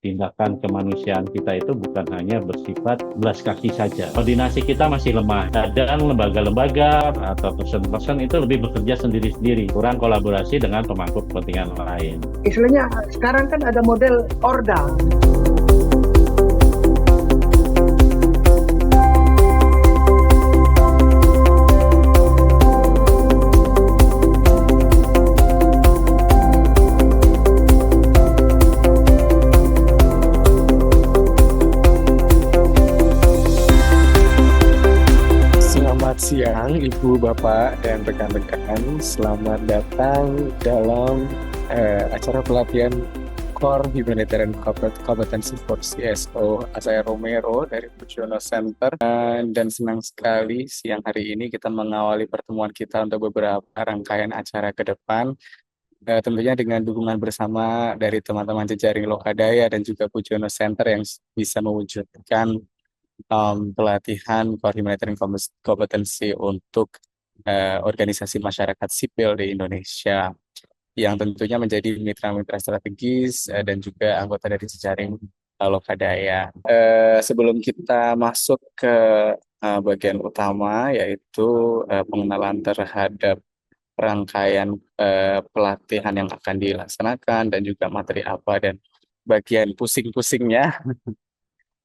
tindakan kemanusiaan kita itu bukan hanya bersifat belas kaki saja. Koordinasi kita masih lemah. Kadang lembaga-lembaga atau person-person itu lebih bekerja sendiri-sendiri, kurang kolaborasi dengan pemangku kepentingan lain. Istilahnya sekarang kan ada model orda. Selamat siang, Ibu, Bapak, dan rekan-rekan. Selamat datang dalam acara pelatihan Core Humanitarian Competency for CSO. Saya Romero dari Pujono Center. Dan senang sekali siang hari ini kita mengawali pertemuan kita untuk beberapa rangkaian acara ke depan. Tentunya dengan dukungan bersama dari teman-teman jejaring Lokadaya dan juga Pujono Center yang bisa mewujudkan pelatihan core humanitarian competency untuk organisasi masyarakat sipil di Indonesia yang tentunya menjadi mitra-mitra strategis dan juga anggota dari jejaring Lokadaya. Sebelum kita masuk ke bagian utama, yaitu pengenalan terhadap rangkaian pelatihan yang akan dilaksanakan dan juga materi apa dan bagian pusing-pusingnya.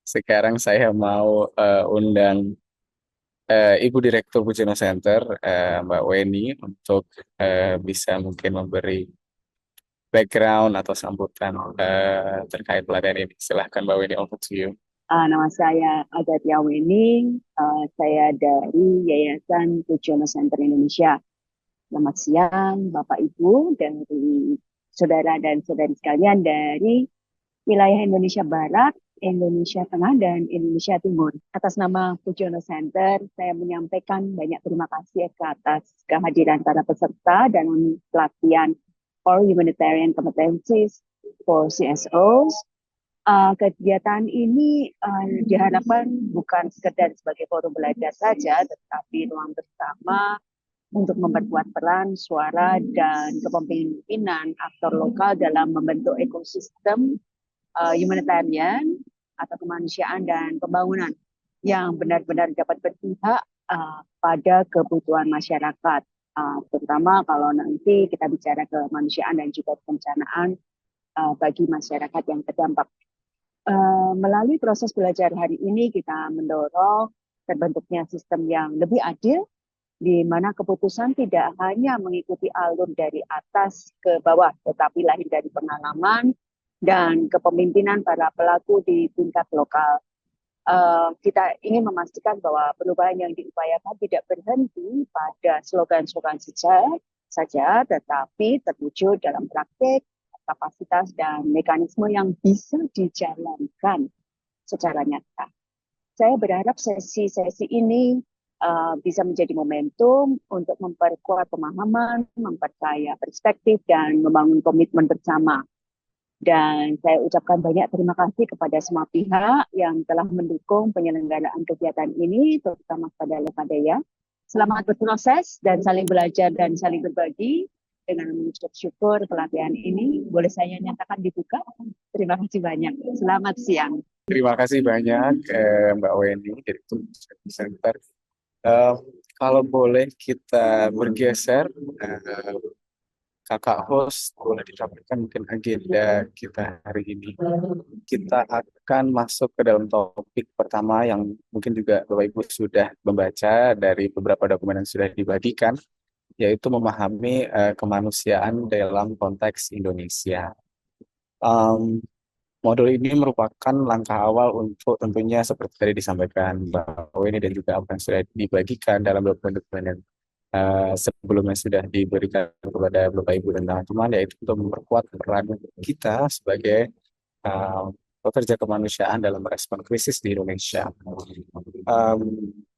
Sekarang saya mau undang Ibu Direktur Pujono Center, Mbak Weni, untuk bisa mungkin memberi background atau sambutan terkait pelatihan ini. Silahkan Mbak Weni, over to you. Nama saya Agatia Wening, saya dari Yayasan Pujono Center Indonesia. Selamat siang Bapak Ibu dari saudara dan saudari sekalian dari wilayah Indonesia Barat, Indonesia Tengah, dan Indonesia Timur. Atas nama Pujono Center, saya menyampaikan banyak terima kasih atas kehadiran para peserta dan pelatihan for Humanitarian Competencies for CSOs. Kegiatan ini diharapkan bukan sekedar sebagai forum belajar saja, tetapi ruang bersama untuk memperkuat peran, suara, dan kepemimpinan aktor lokal dalam membentuk ekosistem humanitarian atau kemanusiaan dan pembangunan yang benar-benar dapat berpihak pada kebutuhan masyarakat, terutama kalau nanti kita bicara kemanusiaan dan juga perencanaan bagi masyarakat yang terdampak. Melalui proses belajar hari ini kita mendorong terbentuknya sistem yang lebih adil, di mana keputusan tidak hanya mengikuti alur dari atas ke bawah, tetapi lahir dari pengalaman dan kepemimpinan para pelaku di tingkat lokal. Kita ingin memastikan bahwa perubahan yang diupayakan tidak berhenti pada slogan-slogan saja, tetapi terwujud dalam praktik, kapasitas, dan mekanisme yang bisa dijalankan secara nyata. Saya berharap sesi-sesi ini bisa menjadi momentum untuk memperkuat pemahaman, memperkaya perspektif, dan membangun komitmen bersama. Dan saya ucapkan banyak terima kasih kepada semua pihak yang telah mendukung penyelenggaraan kegiatan ini, terutama kepada Lokadaya. Selamat berproses dan saling belajar dan saling berbagi. Dengan mengucap syukur pelatihan ini, boleh saya nyatakan dibuka. Terima kasih banyak. Selamat siang. Terima kasih banyak Mbak Weni, Direktur Center. Kalau boleh kita bergeser, Kakak host, boleh disampaikan mungkin agenda kita hari ini. Kita akan masuk ke dalam topik pertama yang mungkin juga Bapak Ibu sudah membaca dari beberapa dokumen yang sudah dibagikan, yaitu memahami kemanusiaan dalam konteks Indonesia. Modul ini merupakan langkah awal untuk tentunya seperti tadi disampaikan Mbak Weni dan juga apa yang sudah dibagikan dalam dokumen-dokumen yang sebelumnya sudah diberikan kepada Bapak Ibu dan teman-teman, yaitu untuk memperkuat peran kita sebagai pekerja kemanusiaan dalam merespon krisis di Indonesia.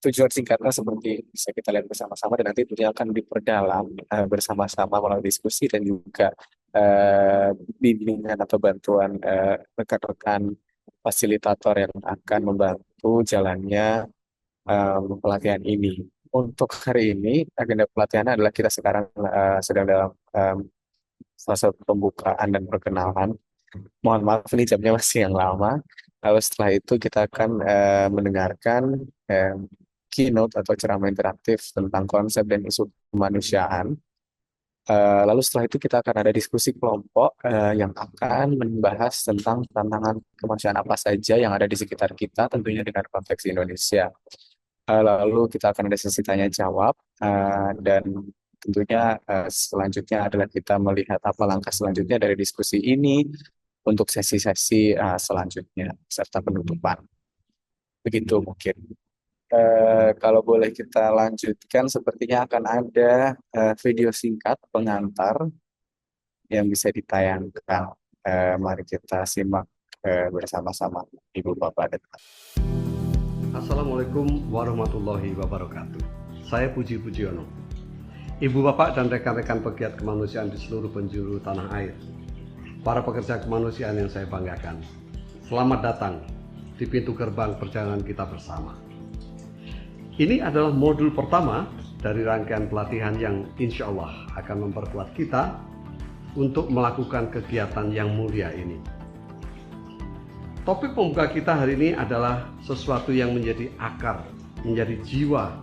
Tujuan singkatnya seperti bisa kita lihat bersama-sama dan nanti tentunya akan diperdalam bersama-sama melalui diskusi dan juga bimbingan atau bantuan rekan-rekan fasilitator yang akan membantu jalannya pelatihan ini. Untuk hari ini, agenda pelatihan adalah kita sekarang sedang dalam fase pembukaan dan perkenalan. Mohon maaf ini jamnya masih yang lama. Lalu setelah itu kita akan mendengarkan eh, keynote atau ceramah interaktif tentang konsep dan isu kemanusiaan. Lalu setelah itu kita akan ada diskusi kelompok yang akan membahas tentang tantangan kemanusiaan apa saja yang ada di sekitar kita, tentunya dengan konteks Indonesia. Lalu kita akan ada sesi tanya jawab dan tentunya selanjutnya adalah kita melihat apa langkah selanjutnya dari diskusi ini untuk sesi-sesi selanjutnya serta penutupan. Begitu mungkin. Kalau boleh kita lanjutkan, sepertinya akan ada video singkat pengantar yang bisa ditayangkan. Mari kita simak bersama-sama, Ibu Bapak dan teman. Assalamualaikum warahmatullahi wabarakatuh. Saya Puji Pujiono. Ibu bapak dan rekan-rekan pegiat kemanusiaan di seluruh penjuru tanah air. Para pekerja kemanusiaan yang saya banggakan. Selamat datang di pintu gerbang perjalanan kita bersama. Ini adalah modul pertama dari rangkaian pelatihan yang insya Allah akan memperkuat kita untuk melakukan kegiatan yang mulia ini. Topik pembuka kita hari ini adalah sesuatu yang menjadi akar, menjadi jiwa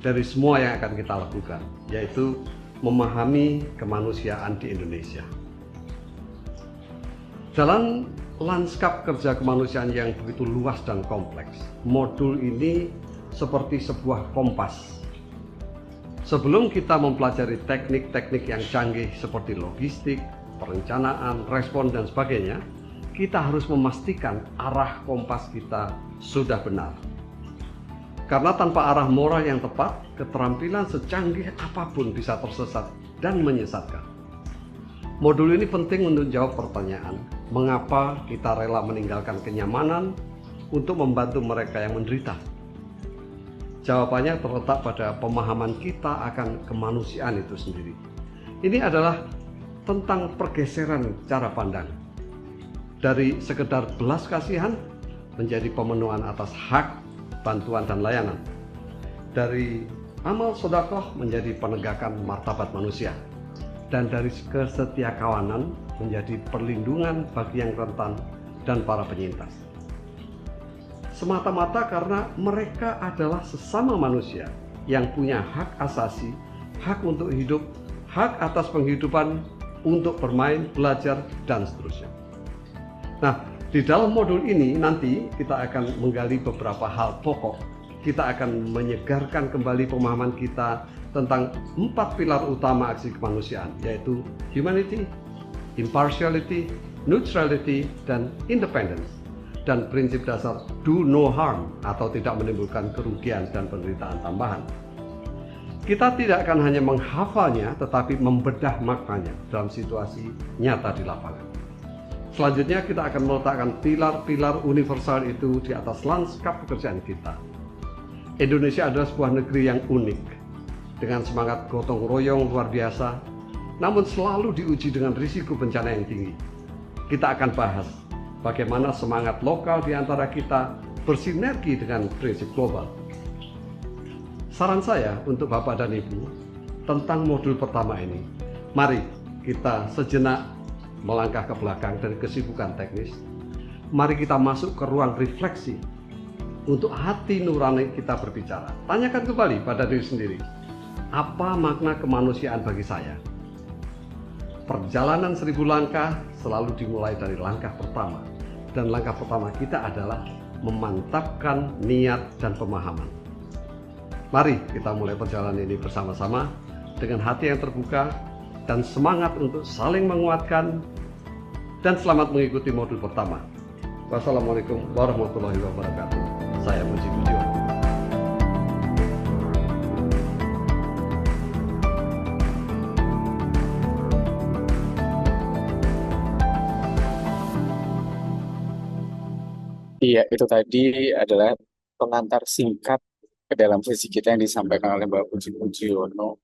dari semua yang akan kita lakukan, yaitu memahami kemanusiaan di Indonesia. Dalam lanskap kerja kemanusiaan yang begitu luas dan kompleks, modul ini seperti sebuah kompas. Sebelum kita mempelajari teknik-teknik yang canggih seperti logistik, perencanaan, respon, dan sebagainya, kita harus memastikan arah kompas kita sudah benar. Karena tanpa arah moral yang tepat, keterampilan secanggih apapun bisa tersesat dan menyesatkan. Modul ini penting untuk jawab pertanyaan, mengapa kita rela meninggalkan kenyamanan untuk membantu mereka yang menderita? Jawabannya terletak pada pemahaman kita akan kemanusiaan itu sendiri. Ini adalah tentang pergeseran cara pandang. Dari sekedar belas kasihan menjadi pemenuhan atas hak, bantuan, dan layanan. Dari amal sedekah menjadi penegakan martabat manusia. Dan dari kesetiakawanan menjadi perlindungan bagi yang rentan dan para penyintas. Semata-mata karena mereka adalah sesama manusia yang punya hak asasi, hak untuk hidup, hak atas penghidupan, untuk bermain, belajar, dan seterusnya. Nah, di dalam modul ini nanti kita akan menggali beberapa hal pokok. Kita akan menyegarkan kembali pemahaman kita tentang 4 pilar utama aksi kemanusiaan, yaitu humanity, impartiality, neutrality, dan independence. Dan prinsip dasar do no harm atau tidak menimbulkan kerugian dan penderitaan tambahan. Kita tidak akan hanya menghafalnya, tetapi membedah maknanya dalam situasi nyata di lapangan. Selanjutnya kita akan meletakkan pilar-pilar universal itu di atas lanskap pekerjaan kita. Indonesia adalah sebuah negeri yang unik, dengan semangat gotong royong luar biasa, namun selalu diuji dengan risiko bencana yang tinggi. Kita akan bahas bagaimana semangat lokal di antara kita bersinergi dengan prinsip global. Saran saya untuk Bapak dan Ibu tentang modul pertama ini, mari kita sejenak melangkah ke belakang dari kesibukan teknis. Mari kita masuk ke ruang refleksi untuk hati nurani kita berbicara. Tanyakan kembali pada diri sendiri, apa makna kemanusiaan bagi saya? Perjalanan 1000 langkah selalu dimulai dari langkah pertama. Dan langkah pertama kita adalah memantapkan niat dan pemahaman. Mari kita mulai perjalanan ini bersama-sama dengan hati yang terbuka dan semangat untuk saling menguatkan, dan selamat mengikuti modul pertama. Wassalamualaikum warahmatullahi wabarakatuh. Saya Puji Pujiono. Iya, itu tadi adalah pengantar singkat ke dalam sesi kita yang disampaikan oleh Mbak Puji Pujiono,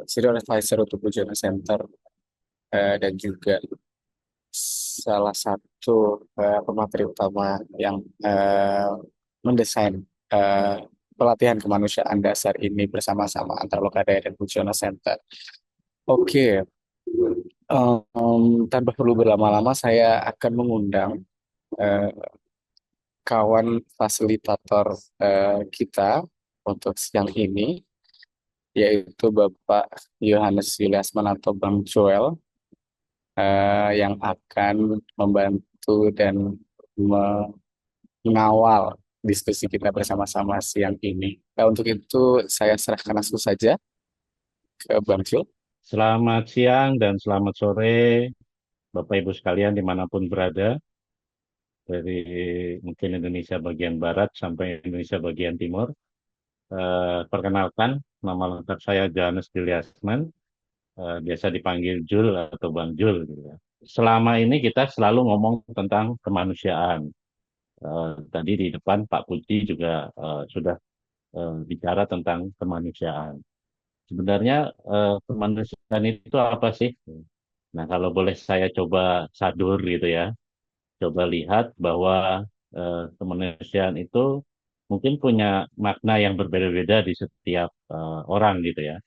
Senior Advisor untuk Pujiono Center, dan juga salah satu pemateri utama yang mendesain pelatihan kemanusiaan dasar ini bersama-sama antara Lokadaya dan Pujiono Center. Oke, Tanpa perlu berlama-lama, saya akan mengundang eh, kawan fasilitator kita untuk siang ini, yaitu Bapak Yohanes Yuliasman atau Bang Joel, yang akan membantu dan mengawal diskusi kita bersama-sama siang ini. Nah, untuk itu saya serahkan langsung saja ke Bang Joel. Selamat siang dan selamat sore, Bapak Ibu sekalian dimanapun berada, dari mungkin Indonesia bagian Barat sampai Indonesia bagian Timur. Perkenalkan, nama lengkap saya Johannes Juliasman, biasa dipanggil Jul atau Bang Jul, gitu ya. Selama ini kita selalu ngomong tentang kemanusiaan. Tadi di depan Pak Puji juga sudah bicara tentang kemanusiaan. Sebenarnya kemanusiaan itu apa sih? Nah, kalau boleh saya coba sadur gitu ya, coba lihat bahwa kemanusiaan itu mungkin punya makna yang berbeda-beda di setiap orang gitu ya.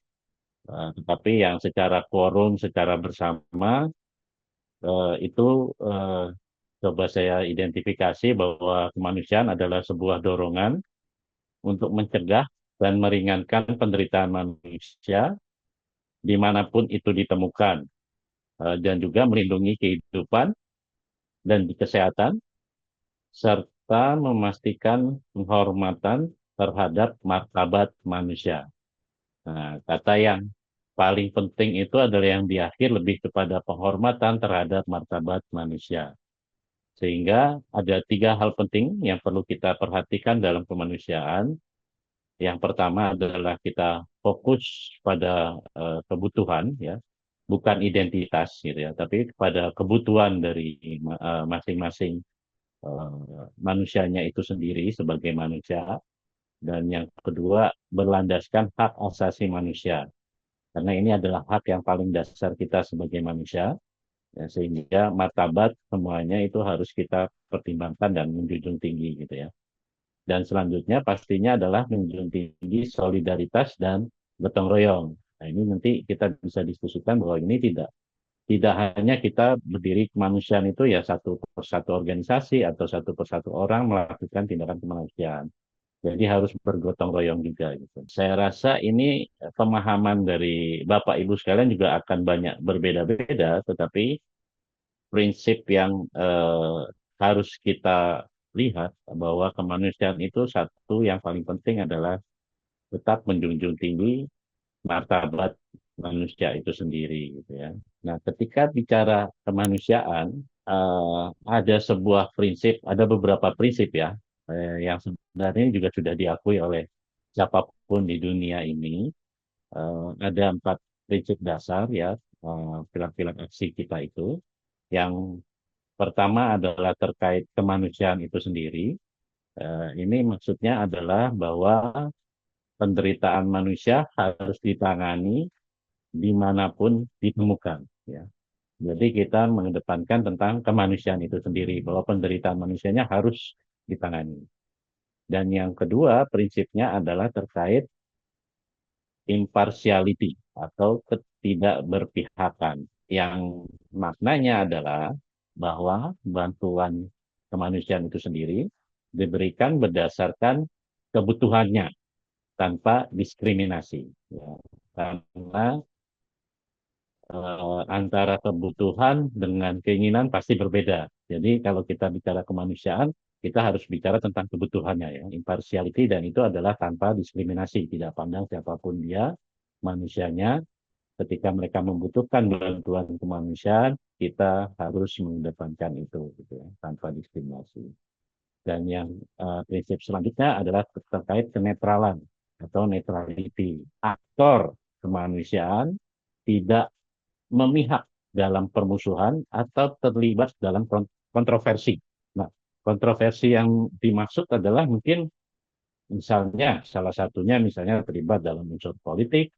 Tetapi yang secara quorum, secara bersama itu coba saya identifikasi bahwa kemanusiaan adalah sebuah dorongan untuk mencegah dan meringankan penderitaan manusia dimanapun itu ditemukan, dan juga melindungi kehidupan dan kesehatan, serta memastikan penghormatan terhadap martabat manusia. Nah, kata yang paling penting itu adalah yang di akhir lebih kepada penghormatan terhadap martabat manusia. Sehingga ada tiga hal penting yang perlu kita perhatikan dalam kemanusiaan. Yang pertama adalah kita fokus pada kebutuhan, ya, bukan identitas, gitu ya, tapi pada kebutuhan dari masing-masing manusianya itu sendiri sebagai manusia. Dan yang kedua, berlandaskan hak asasi manusia. Karena ini adalah hak yang paling dasar kita sebagai manusia, ya, sehingga martabat semuanya itu harus kita pertimbangkan dan menjunjung tinggi gitu ya. Dan selanjutnya pastinya adalah menjunjung tinggi solidaritas dan gotong royong. Nah, ini nanti kita bisa diskusikan bahwa ini tidak hanya kita berdiri kemanusiaan itu ya satu persatu organisasi atau satu persatu orang melakukan tindakan kemanusiaan. Jadi harus bergotong royong juga gitu. Saya rasa ini pemahaman dari Bapak Ibu sekalian juga akan banyak berbeda-beda, tetapi prinsip yang harus kita lihat bahwa kemanusiaan itu satu yang paling penting adalah tetap menjunjung tinggi martabat manusia itu sendiri gitu ya. Nah, ketika bicara kemanusiaan, ada sebuah prinsip, ada beberapa prinsip ya, yang sebenarnya juga sudah diakui oleh siapapun di dunia ini. Ada 4 prinsip dasar ya, pilar-pilar aksi kita itu. Yang pertama adalah terkait kemanusiaan itu sendiri. Ini maksudnya adalah bahwa penderitaan manusia harus ditangani dimanapun ditemukan. Ya. Jadi kita mengedepankan tentang kemanusiaan itu sendiri, bahwa penderitaan manusianya harus ditangani. Dan yang kedua prinsipnya adalah terkait impartiality atau ketidakberpihakan, yang maknanya adalah bahwa bantuan kemanusiaan itu sendiri diberikan berdasarkan kebutuhannya tanpa diskriminasi. Ya. Karena antara kebutuhan dengan keinginan pasti berbeda. Jadi kalau kita bicara kemanusiaan, kita harus bicara tentang kebutuhannya ya, impartiality, dan itu adalah tanpa diskriminasi, tidak pandang siapapun dia, manusianya. Ketika mereka membutuhkan bantuan kemanusiaan, kita harus mengedepankan itu, gitu ya, tanpa diskriminasi. Dan yang prinsip selanjutnya adalah terkait kenetralan atau neutrality. Aktor kemanusiaan tidak memihak dalam permusuhan atau terlibat dalam kontroversi. Nah, kontroversi yang dimaksud adalah mungkin misalnya salah satunya misalnya terlibat dalam unsur politik,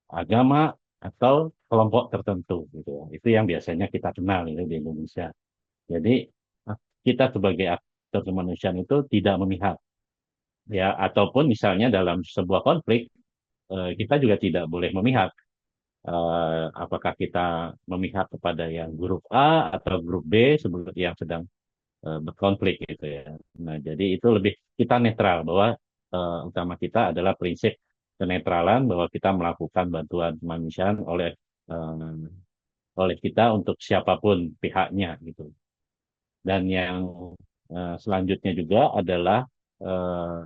agama, atau kelompok tertentu gitu ya. Itu yang biasanya kita kenal ini di Indonesia. Jadi kita sebagai aktor kemanusiaan itu tidak memihak, ya, ataupun misalnya dalam sebuah konflik kita juga tidak boleh memihak. apakah kita memihak kepada yang grup A atau grup B seperti yang sedang berkonflik gitu ya. Nah, jadi itu lebih kita netral bahwa utama kita adalah prinsip kenetralan bahwa kita melakukan bantuan kemanusiaan oleh kita untuk siapapun pihaknya gitu. Dan yang selanjutnya juga adalah eh,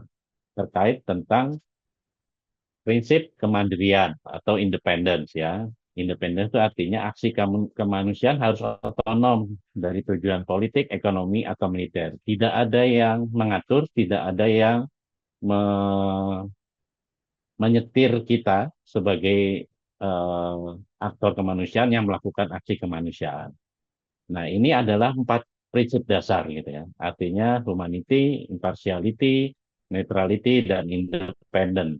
terkait tentang prinsip kemandirian atau independence ya. Independence itu artinya aksi kemanusiaan harus otonom dari tujuan politik, ekonomi, atau militer. Tidak ada yang mengatur, tidak ada yang menyetir kita sebagai aktor kemanusiaan yang melakukan aksi kemanusiaan. Nah, ini adalah 4 prinsip dasar gitu ya. Artinya humanity, impartiality, neutrality, dan independent.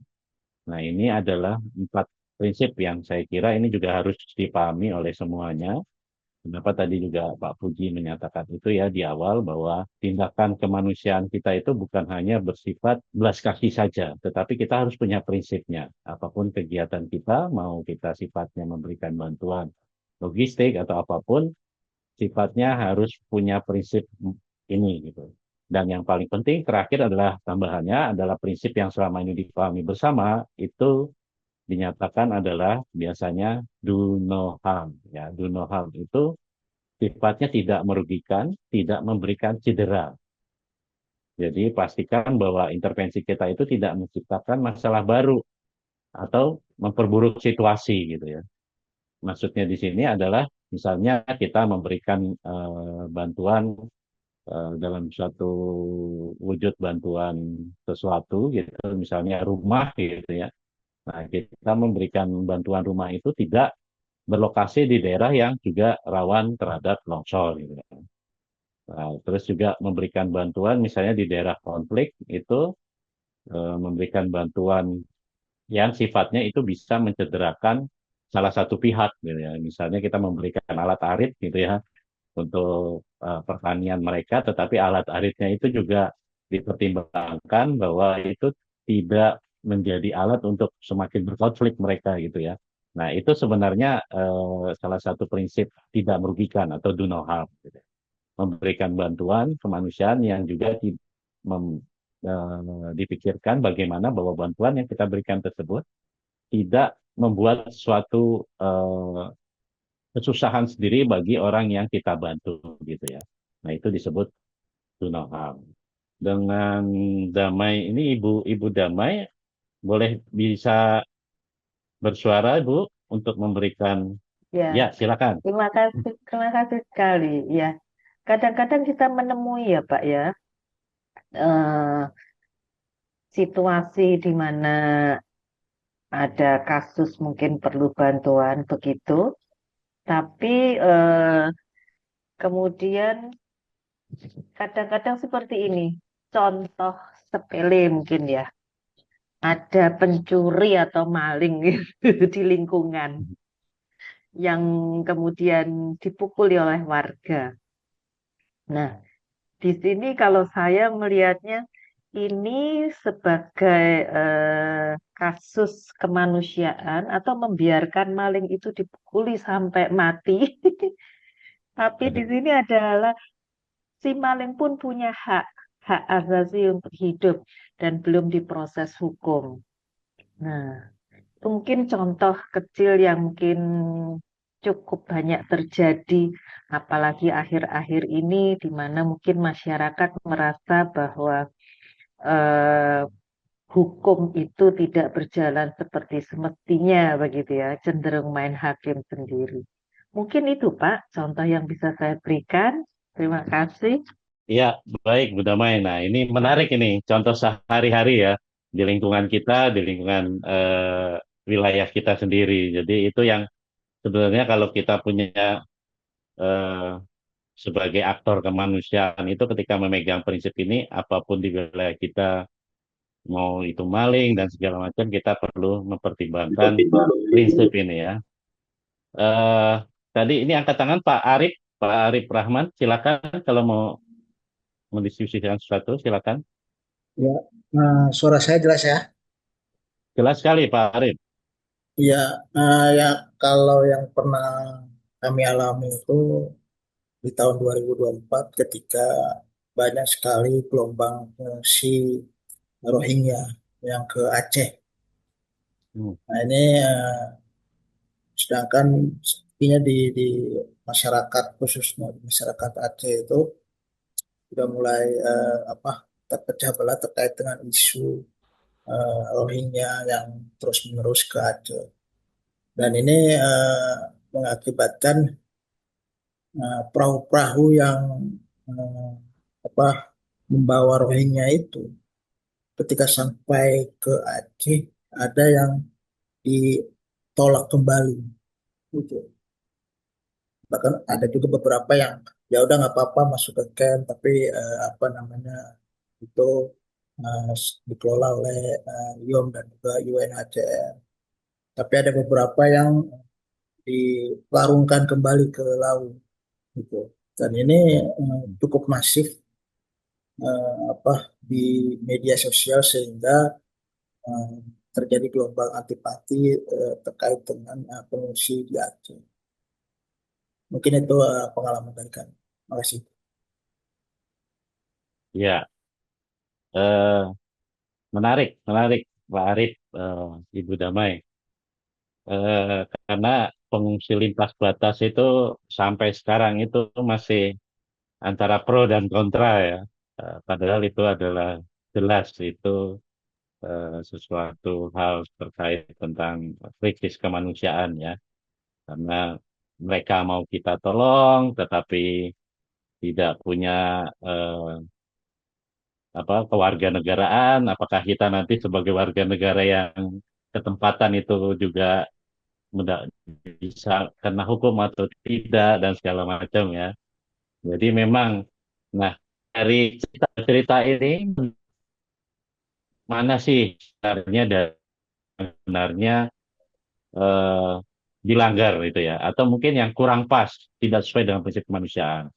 Nah, ini adalah 4 prinsip yang saya kira ini juga harus dipahami oleh semuanya. Kenapa tadi juga Pak Puji menyatakan itu ya di awal bahwa tindakan kemanusiaan kita itu bukan hanya bersifat belas kaki saja, tetapi kita harus punya prinsipnya. Apapun kegiatan kita, mau kita sifatnya memberikan bantuan logistik atau apapun, sifatnya harus punya prinsip ini gitu. Dan yang paling penting terakhir adalah tambahannya adalah prinsip yang selama ini dipahami bersama itu dinyatakan adalah biasanya do no harm ya. Do no harm itu sifatnya tidak merugikan, tidak memberikan cedera. Jadi pastikan bahwa intervensi kita itu tidak menciptakan masalah baru atau memperburuk situasi gitu ya. Maksudnya di sini adalah misalnya kita memberikan bantuan dalam suatu wujud bantuan sesuatu gitu, misalnya rumah gitu ya. Nah, kita memberikan bantuan rumah itu tidak berlokasi di daerah yang juga rawan terhadap longsor gitu. Nah, terus juga memberikan bantuan misalnya di daerah konflik itu memberikan bantuan yang sifatnya itu bisa mencederakan salah satu pihak gitu ya. Misalnya kita memberikan alat arit gitu ya untuk pertanian mereka, tetapi alat aritnya itu juga dipertimbangkan bahwa itu tidak menjadi alat untuk semakin berkonflik mereka gitu ya. Nah, itu sebenarnya salah satu prinsip tidak merugikan atau do no harm. Gitu. Memberikan bantuan kemanusiaan yang juga dipikirkan bagaimana bahwa bantuan yang kita berikan tersebut tidak membuat suatu kesusahan sendiri bagi orang yang kita bantu gitu ya. Nah, itu disebut do no harm. Dengan Damai ini Ibu Damai boleh bisa bersuara Ibu untuk memberikan Ya, ya silakan. terima kasih sekali. Ya, kadang-kadang kita menemui ya Pak ya, eh, situasi di mana ada kasus mungkin perlu bantuan begitu, tapi kemudian kadang-kadang seperti ini, contoh sepele mungkin ya, ada pencuri atau maling gitu di lingkungan yang kemudian dipukuli oleh warga. Nah, di sini kalau saya melihatnya ini sebagai kasus kemanusiaan atau membiarkan maling itu dipukuli sampai mati. Tapi di sini adalah si maling pun punya hak asasi untuk hidup dan belum diproses hukum. Nah, itu mungkin contoh kecil yang mungkin cukup banyak terjadi, apalagi akhir-akhir ini, di mana mungkin masyarakat merasa bahwa eh, hukum itu tidak berjalan seperti semestinya, begitu ya, cenderung main hakim sendiri. Mungkin itu, Pak, contoh yang bisa saya berikan. Terima kasih. Ya, baik Bu Damai. Nah, ini menarik ini contoh sehari-hari ya di lingkungan kita, di lingkungan wilayah kita sendiri. Jadi itu yang sebenarnya kalau kita punya eh, sebagai aktor kemanusiaan itu ketika memegang prinsip ini, apapun di wilayah kita, mau itu maling dan segala macam, kita perlu mempertimbangkan prinsip ini ya. Eh, Tadi ini angkat tangan Pak Arif Rahman, silakan kalau mau mendiskusikan sesuatu, silakan. Ya, suara saya jelas ya? Jelas sekali Pak Arif. Ya, ya Kalau yang pernah kami alami itu di tahun 2024 ketika banyak sekali gelombang pengungsi Rohingya yang ke Aceh. Hmm. Nah ini sedangkan sepertinya di masyarakat khususnya di masyarakat Aceh itu sudah mulai terpecah belah terkait dengan isu Rohingya yang terus-menerus ke Aceh. Dan ini mengakibatkan perahu-perahu yang eh, apa membawa Rohingya itu ketika sampai ke Aceh ada yang ditolak kembali gitu. Bahkan ada juga beberapa yang ya udah nggak apa-apa masuk ke camp tapi itu eh, dikelola oleh IOM dan juga UNHCR. Tapi ada beberapa yang dilarungkan kembali ke laut gitu. Dan ini cukup masif di media sosial sehingga eh, terjadi gelombang antipati terkait dengan pengungsi di Aceh. Mungkin itu pengalaman dari kami. Terima kasih. Ya, eh, menarik, menarik, Pak Arif, Ibu Damai. Karena pengungsi lintas batas itu sampai sekarang itu masih antara pro dan kontra ya. Padahal itu adalah jelas itu sesuatu hal terkait tentang krisis kemanusiaan ya. Karena mereka mau kita tolong, tetapi tidak punya kewarganegaraan. Apakah kita nanti sebagai warga negara yang ketempatan itu juga mudah bisa kena hukum atau tidak dan segala macam ya. Jadi memang, nah dari cerita-cerita ini mana sih sebenarnya dan sebenarnya eh, dilanggar itu ya, atau mungkin yang kurang pas, tidak sesuai dengan prinsip kemanusiaan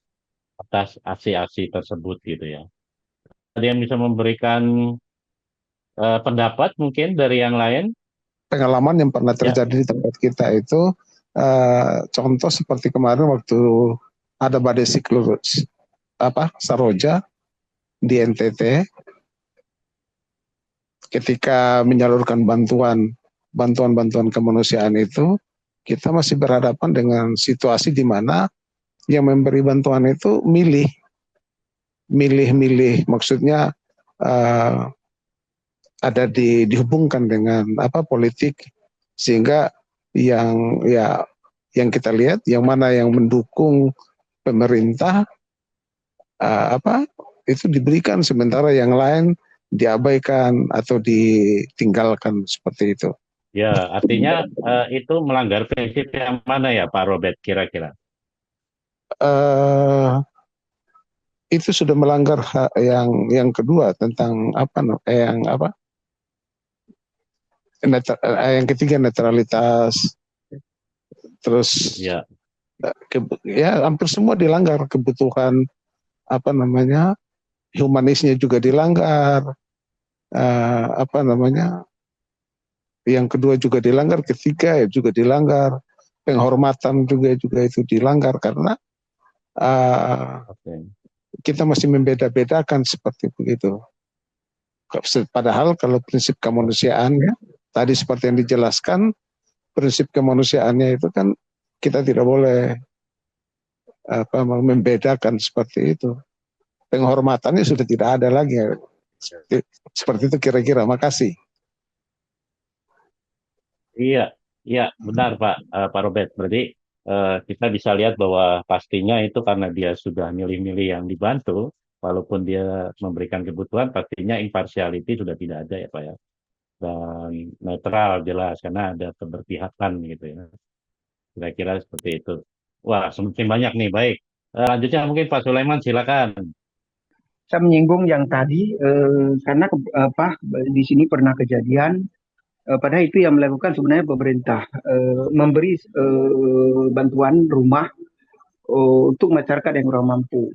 atas aksi-aksi tersebut gitu ya. Ada yang bisa memberikan pendapat mungkin dari yang lain? Pengalaman yang pernah Ya, terjadi di tempat kita itu contoh seperti kemarin waktu ada badai siklus Saroja di NTT, ketika menyalurkan bantuan kemanusiaan itu, kita masih berhadapan dengan situasi di mana yang memberi bantuan itu milih, maksudnya ada dihubungkan dengan politik, sehingga yang kita lihat yang mana yang mendukung pemerintah itu diberikan, sementara yang lain diabaikan atau ditinggalkan seperti itu. ya, artinya itu melanggar prinsip yang mana ya Pak Robert kira-kira? Itu sudah melanggar yang kedua tentang yang ketiga netralitas, terus Ya, hampir semua dilanggar, kebutuhan humanisnya juga dilanggar, yang kedua juga dilanggar, ketiga ya juga dilanggar, penghormatan juga itu dilanggar karena oke. kita masih membeda-bedakan seperti begitu. Padahal kalau prinsip kemanusiaan ya, tadi seperti yang dijelaskan, prinsip kemanusiaannya itu kan kita tidak boleh membedakan seperti itu. Penghormatannya sudah tidak ada lagi. Seperti itu kira-kira. Makasih. Iya, iya benar Pak Robert. Berarti kita bisa lihat bahwa pastinya itu karena dia sudah milih-milih yang dibantu, walaupun dia memberikan kebutuhan, pastinya impartiality sudah tidak ada ya Pak ya. Dan netral jelas karena ada keberpihakan gitu ya. Kira-kira seperti itu. Wah, semakin banyak nih. Baik. Lanjutnya mungkin Pak Sulaiman silakan. Saya menyinggung yang tadi karena di sini pernah kejadian padahal itu yang melakukan sebenarnya pemerintah memberi bantuan rumah untuk masyarakat yang kurang mampu.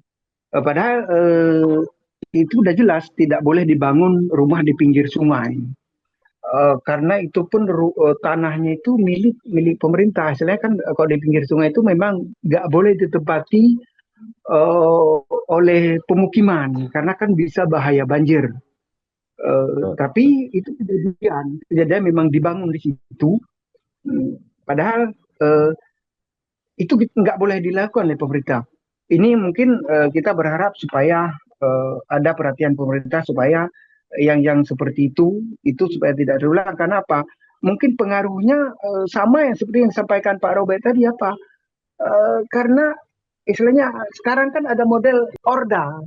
Padahal itu sudah jelas tidak boleh dibangun rumah di pinggir sungai. karena itu pun tanahnya itu milik milik pemerintah. Istilahnya kan kalau di pinggir sungai itu memang nggak boleh ditempati eh, oleh pemukiman karena kan bisa bahaya banjir. Tapi itu kejadian memang dibangun di situ. Padahal eh, itu nggak boleh dilakukan oleh pemerintah. Ini mungkin kita berharap supaya ada perhatian pemerintah supaya yang seperti itu supaya tidak terulang. Karena apa? Mungkin pengaruhnya sama yang seperti yang disampaikan Pak Robert tadi apa? Karena istilahnya sekarang kan ada model orda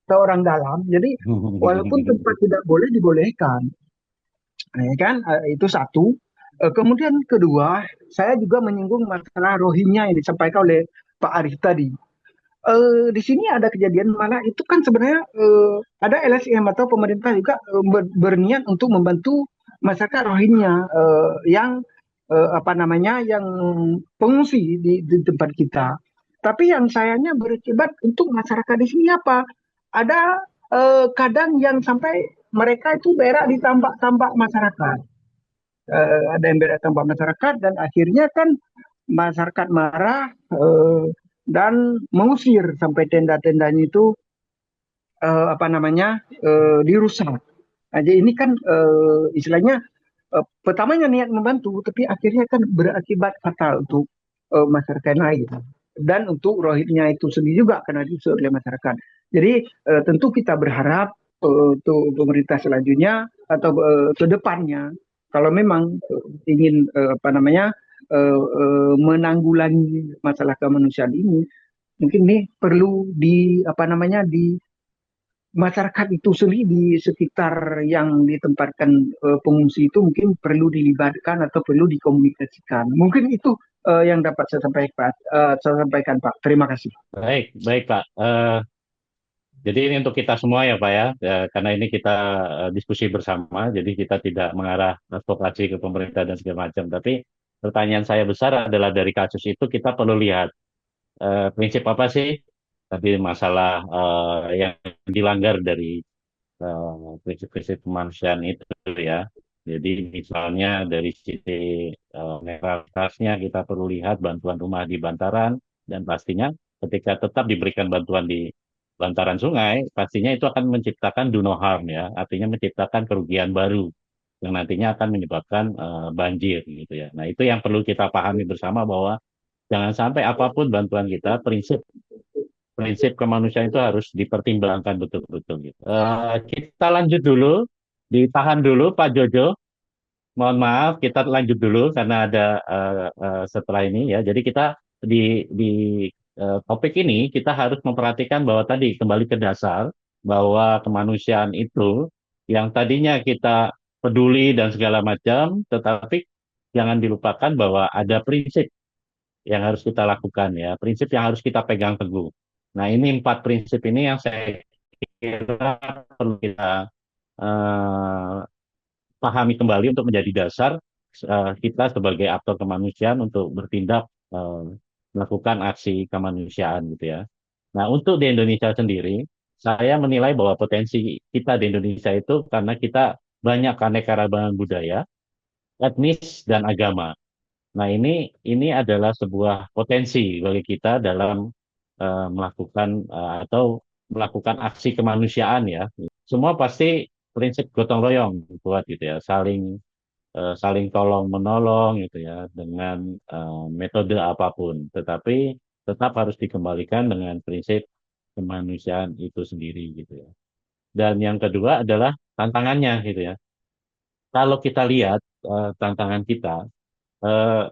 atau orang dalam. Jadi walaupun tempat tidak boleh dibolehkan. Nah, ya kan itu satu. Kemudian kedua, saya juga menyinggung masalah Rohingya yang disampaikan oleh Pak Arif tadi. Di sini ada kejadian mana itu kan sebenarnya ada LSM atau pemerintah juga berniat untuk membantu masyarakat Rohingya yang apa namanya yang pengungsi di tempat kita. Tapi yang sayangnya berakibat untuk masyarakat di sini apa? Ada kadang yang sampai mereka itu berak di tambak-tambak masyarakat. Ada yang berak tambak masyarakat dan akhirnya kan masyarakat marah dan mengusir sampai tenda-tendanya itu apa namanya dirusak. Nah, jadi ini kan istilahnya pertamanya niat membantu, tapi akhirnya kan berakibat fatal untuk masyarakat lain dan untuk Rohingya itu sendiri juga karena diusir oleh masyarakat. Jadi tentu kita berharap untuk pemerintah selanjutnya atau ke depannya kalau memang ingin apa namanya menanggulangi masalah kemanusiaan ini mungkin nih perlu di apa namanya di masyarakat itu sendiri di sekitar yang ditempatkan pengungsi itu mungkin perlu dilibatkan atau perlu dikomunikasikan. Mungkin itu yang dapat saya sampaikan Pak. Terima kasih. Baik, baik Pak. Jadi ini untuk kita semua ya Pak ya, karena ini kita diskusi bersama, jadi kita tidak mengarah advokasi ke pemerintah dan segala macam. Tapi pertanyaan saya besar adalah dari kasus itu kita perlu lihat prinsip apa sih tadi masalah yang dilanggar dari prinsip-prinsip kemanusiaan itu ya. Jadi misalnya dari sisi netralitasnya kita perlu lihat bantuan rumah di bantaran dan pastinya ketika tetap diberikan bantuan di bantaran sungai, pastinya itu akan menciptakan do no harm ya, artinya menciptakan kerugian baru yang nantinya akan menyebabkan banjir gitu ya. Nah itu yang perlu kita pahami bersama bahwa jangan sampai apapun bantuan kita, prinsip prinsip kemanusiaan itu harus dipertimbangkan betul-betul gitu. Kita lanjut dulu, ditahan dulu Pak Jojo. Mohon maaf, kita lanjut dulu karena ada setelah ini ya. Jadi kita di topik ini kita harus memperhatikan bahwa tadi kembali ke dasar bahwa kemanusiaan itu yang tadinya kita peduli dan segala macam, tetapi jangan dilupakan bahwa ada prinsip yang harus kita lakukan ya, prinsip yang harus kita pegang teguh. Nah, ini 4 prinsip ini yang saya kira perlu kita eh, pahami kembali untuk menjadi dasar kita sebagai aktor kemanusiaan untuk bertindak melakukan aksi kemanusiaan gitu ya. Nah, untuk di Indonesia sendiri, saya menilai bahwa potensi kita di Indonesia itu karena kita banyak keanekaragaman budaya, etnis dan agama. Nah, ini adalah sebuah potensi bagi kita dalam melakukan atau melakukan aksi kemanusiaan ya. Semua pasti prinsip gotong royong buat gitu ya, saling tolong menolong gitu ya dengan metode apapun. Tetapi tetap harus dikembalikan dengan prinsip kemanusiaan itu sendiri gitu ya. Dan yang kedua adalah tantangannya gitu ya. Kalau kita lihat tantangan kita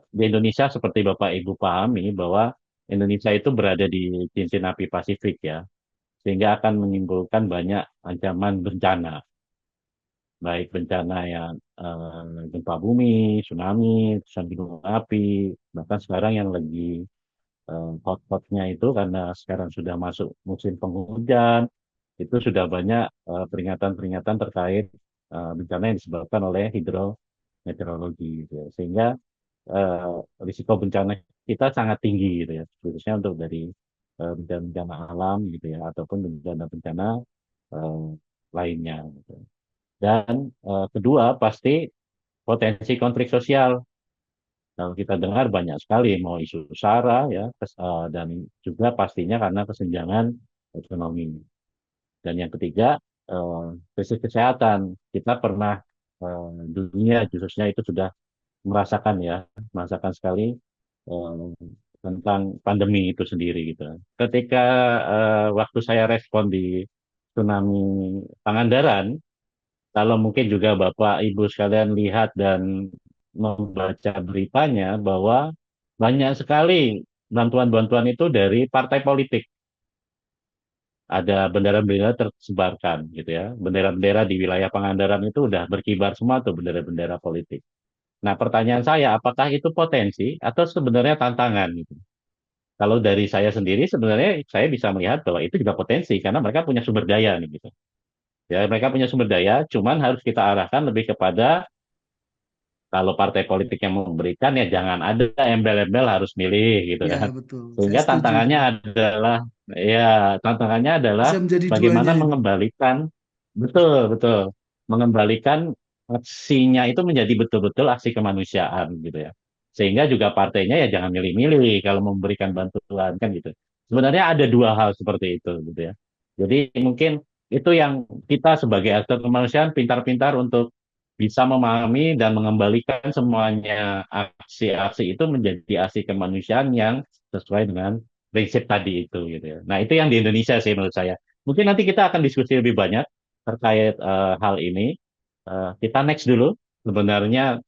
di Indonesia seperti Bapak Ibu pahami bahwa Indonesia itu berada di cincin api Pasifik ya, sehingga akan menimbulkan banyak ancaman bencana, baik bencana yang gempa bumi, tsunami, letusan gunung api, bahkan sekarang yang lagi hot-hotnya itu karena sekarang sudah masuk musim penghujan, itu sudah banyak peringatan-peringatan terkait bencana yang disebabkan oleh hidrometeorologi gitu ya. Sehingga risiko bencana kita sangat tinggi gitu ya, khususnya untuk dari bencana-bencana alam gitu ya, ataupun bencana-bencana lainnya. Gitu. Dan kedua pasti potensi konflik sosial. Kalau kita dengar banyak sekali mau isu SARA ya, dan juga pastinya karena kesenjangan ekonomi. Dan yang ketiga, krisis kesehatan. Kita pernah dunia khususnya itu sudah merasakan sekali eh, tentang pandemi itu sendiri gitu. Ketika waktu saya respon di tsunami Pangandaran, kalau mungkin juga Bapak Ibu sekalian lihat dan membaca beritanya bahwa banyak sekali bantuan-bantuan itu dari partai politik. Ada bendera-bendera tersebarkan gitu ya. Bendera-bendera di wilayah Pangandaran itu udah berkibar semua tuh bendera-bendera politik. Nah, pertanyaan saya, apakah itu potensi atau sebenarnya tantangan gitu? Kalau dari saya sendiri sebenarnya saya bisa melihat bahwa itu juga potensi karena mereka punya sumber daya nih gitu. Ya, mereka punya sumber daya, cuman harus kita arahkan lebih kepada kalau partai politik yang memberikan ya jangan ada embel-embel harus milih gitu Ya, kan. betul. Saya Sehingga setuju itu, Pak. tantangannya adalah Bisa menjadi duanya bagaimana itu. mengembalikan betul betul mengembalikan aksinya itu menjadi betul-betul aksi kemanusiaan gitu ya. Sehingga juga partainya ya jangan milih-milih kalau memberikan bantuan kan gitu. Sebenarnya ada dua hal seperti itu gitu ya. Jadi mungkin itu yang kita sebagai aktor kemanusiaan pintar-pintar untuk bisa memahami dan mengembalikan semuanya aksi-aksi itu menjadi aksi kemanusiaan yang sesuai dengan prinsip tadi itu gitu ya. Nah, itu yang di Indonesia sih menurut saya. Mungkin nanti kita akan diskusi lebih banyak terkait hal ini. Kita next dulu. Sebenarnya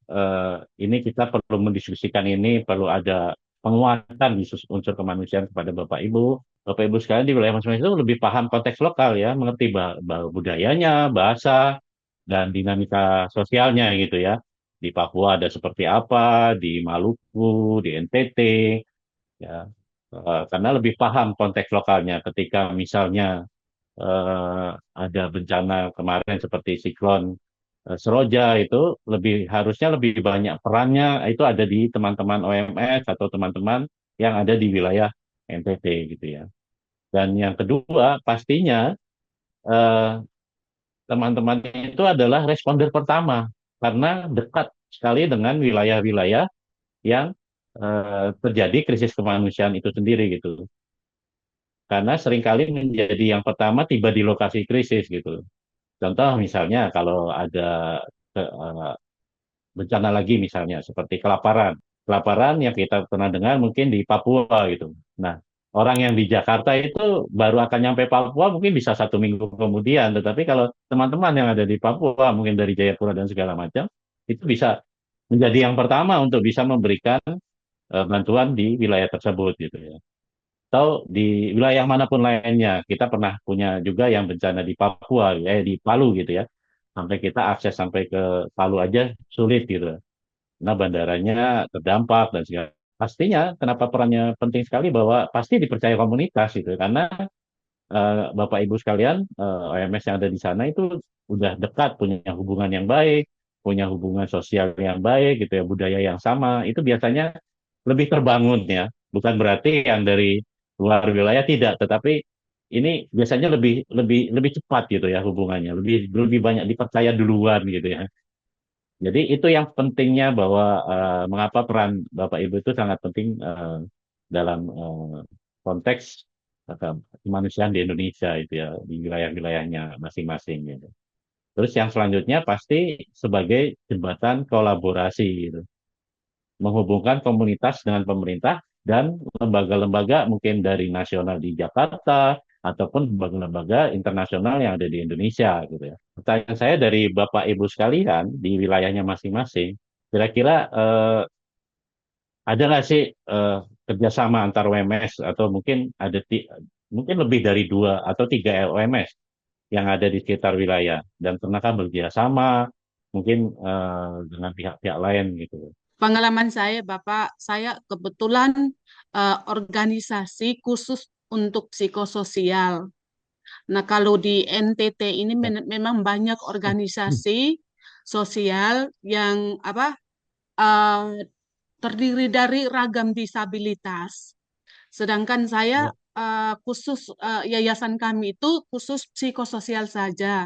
ini kita perlu mendiskusikan ini, perlu ada penguatan unsur kemanusiaan kepada Bapak Ibu. Bapak Ibu sekalian di wilayah masing-masing itu lebih paham konteks lokal ya, mengerti budayanya, bahasa, dan dinamika sosialnya gitu ya. Di Papua ada seperti apa, di Maluku, di NTT, ya. Karena lebih paham konteks lokalnya ketika misalnya ada bencana kemarin seperti siklon Seroja itu harusnya lebih banyak perannya itu ada di teman-teman OMS atau teman-teman yang ada di wilayah NTT gitu ya. Dan yang kedua pastinya eh, teman-teman itu adalah responder pertama karena dekat sekali dengan wilayah-wilayah yang terjadi krisis kemanusiaan itu sendiri gitu. Karena seringkali menjadi yang pertama tiba di lokasi krisis gitu. Contoh misalnya kalau ada bencana lagi misalnya seperti kelaparan. Kelaparan yang kita pernah dengar mungkin di Papua gitu. Nah, orang yang di Jakarta itu baru akan nyampe Papua mungkin bisa 1 minggu kemudian. Tetapi kalau teman-teman yang ada di Papua mungkin dari Jayapura dan segala macam itu bisa menjadi yang pertama untuk bisa memberikan bantuan di wilayah tersebut gitu ya. Atau di wilayah manapun lainnya. Kita pernah punya juga yang bencana di Papua, di Palu gitu ya. Sampai kita akses sampai ke Palu aja sulit gitu. Nah, bandaranya terdampak dan segala. Pastinya kenapa perannya penting sekali bahwa pasti dipercaya komunitas gitu. Karena Bapak Ibu sekalian, OMS yang ada di sana itu udah dekat, punya hubungan yang baik, punya hubungan sosial yang baik gitu ya, budaya yang sama. Itu biasanya lebih terbangun ya. Bukan berarti yang dari luar wilayah tidak, tetapi ini biasanya lebih lebih lebih cepat gitu ya hubungannya, lebih lebih banyak dipercaya duluan gitu ya. Jadi itu yang pentingnya bahwa mengapa peran Bapak Ibu itu sangat penting dalam konteks kemanusiaan di Indonesia itu ya di wilayah-wilayahnya masing-masing gitu. Terus yang selanjutnya pasti sebagai jembatan kolaborasi gitu, menghubungkan komunitas dengan pemerintah dan lembaga-lembaga mungkin dari nasional di Jakarta ataupun lembaga-lembaga internasional yang ada di Indonesia gitu ya. Pertanyaan saya dari Bapak Ibu sekalian di wilayahnya masing-masing, kira-kira ada nggak sih kerjasama antar OMS atau mungkin mungkin lebih dari 2 atau 3 OMS yang ada di sekitar wilayah dan pernahkah bekerjasama mungkin dengan pihak-pihak lain gitu. Pengalaman saya, Bapak, saya kebetulan organisasi khusus untuk psikososial. Nah, kalau di NTT ini memang banyak organisasi sosial yang terdiri dari ragam disabilitas. Sedangkan saya khusus yayasan kami itu khusus psikososial saja.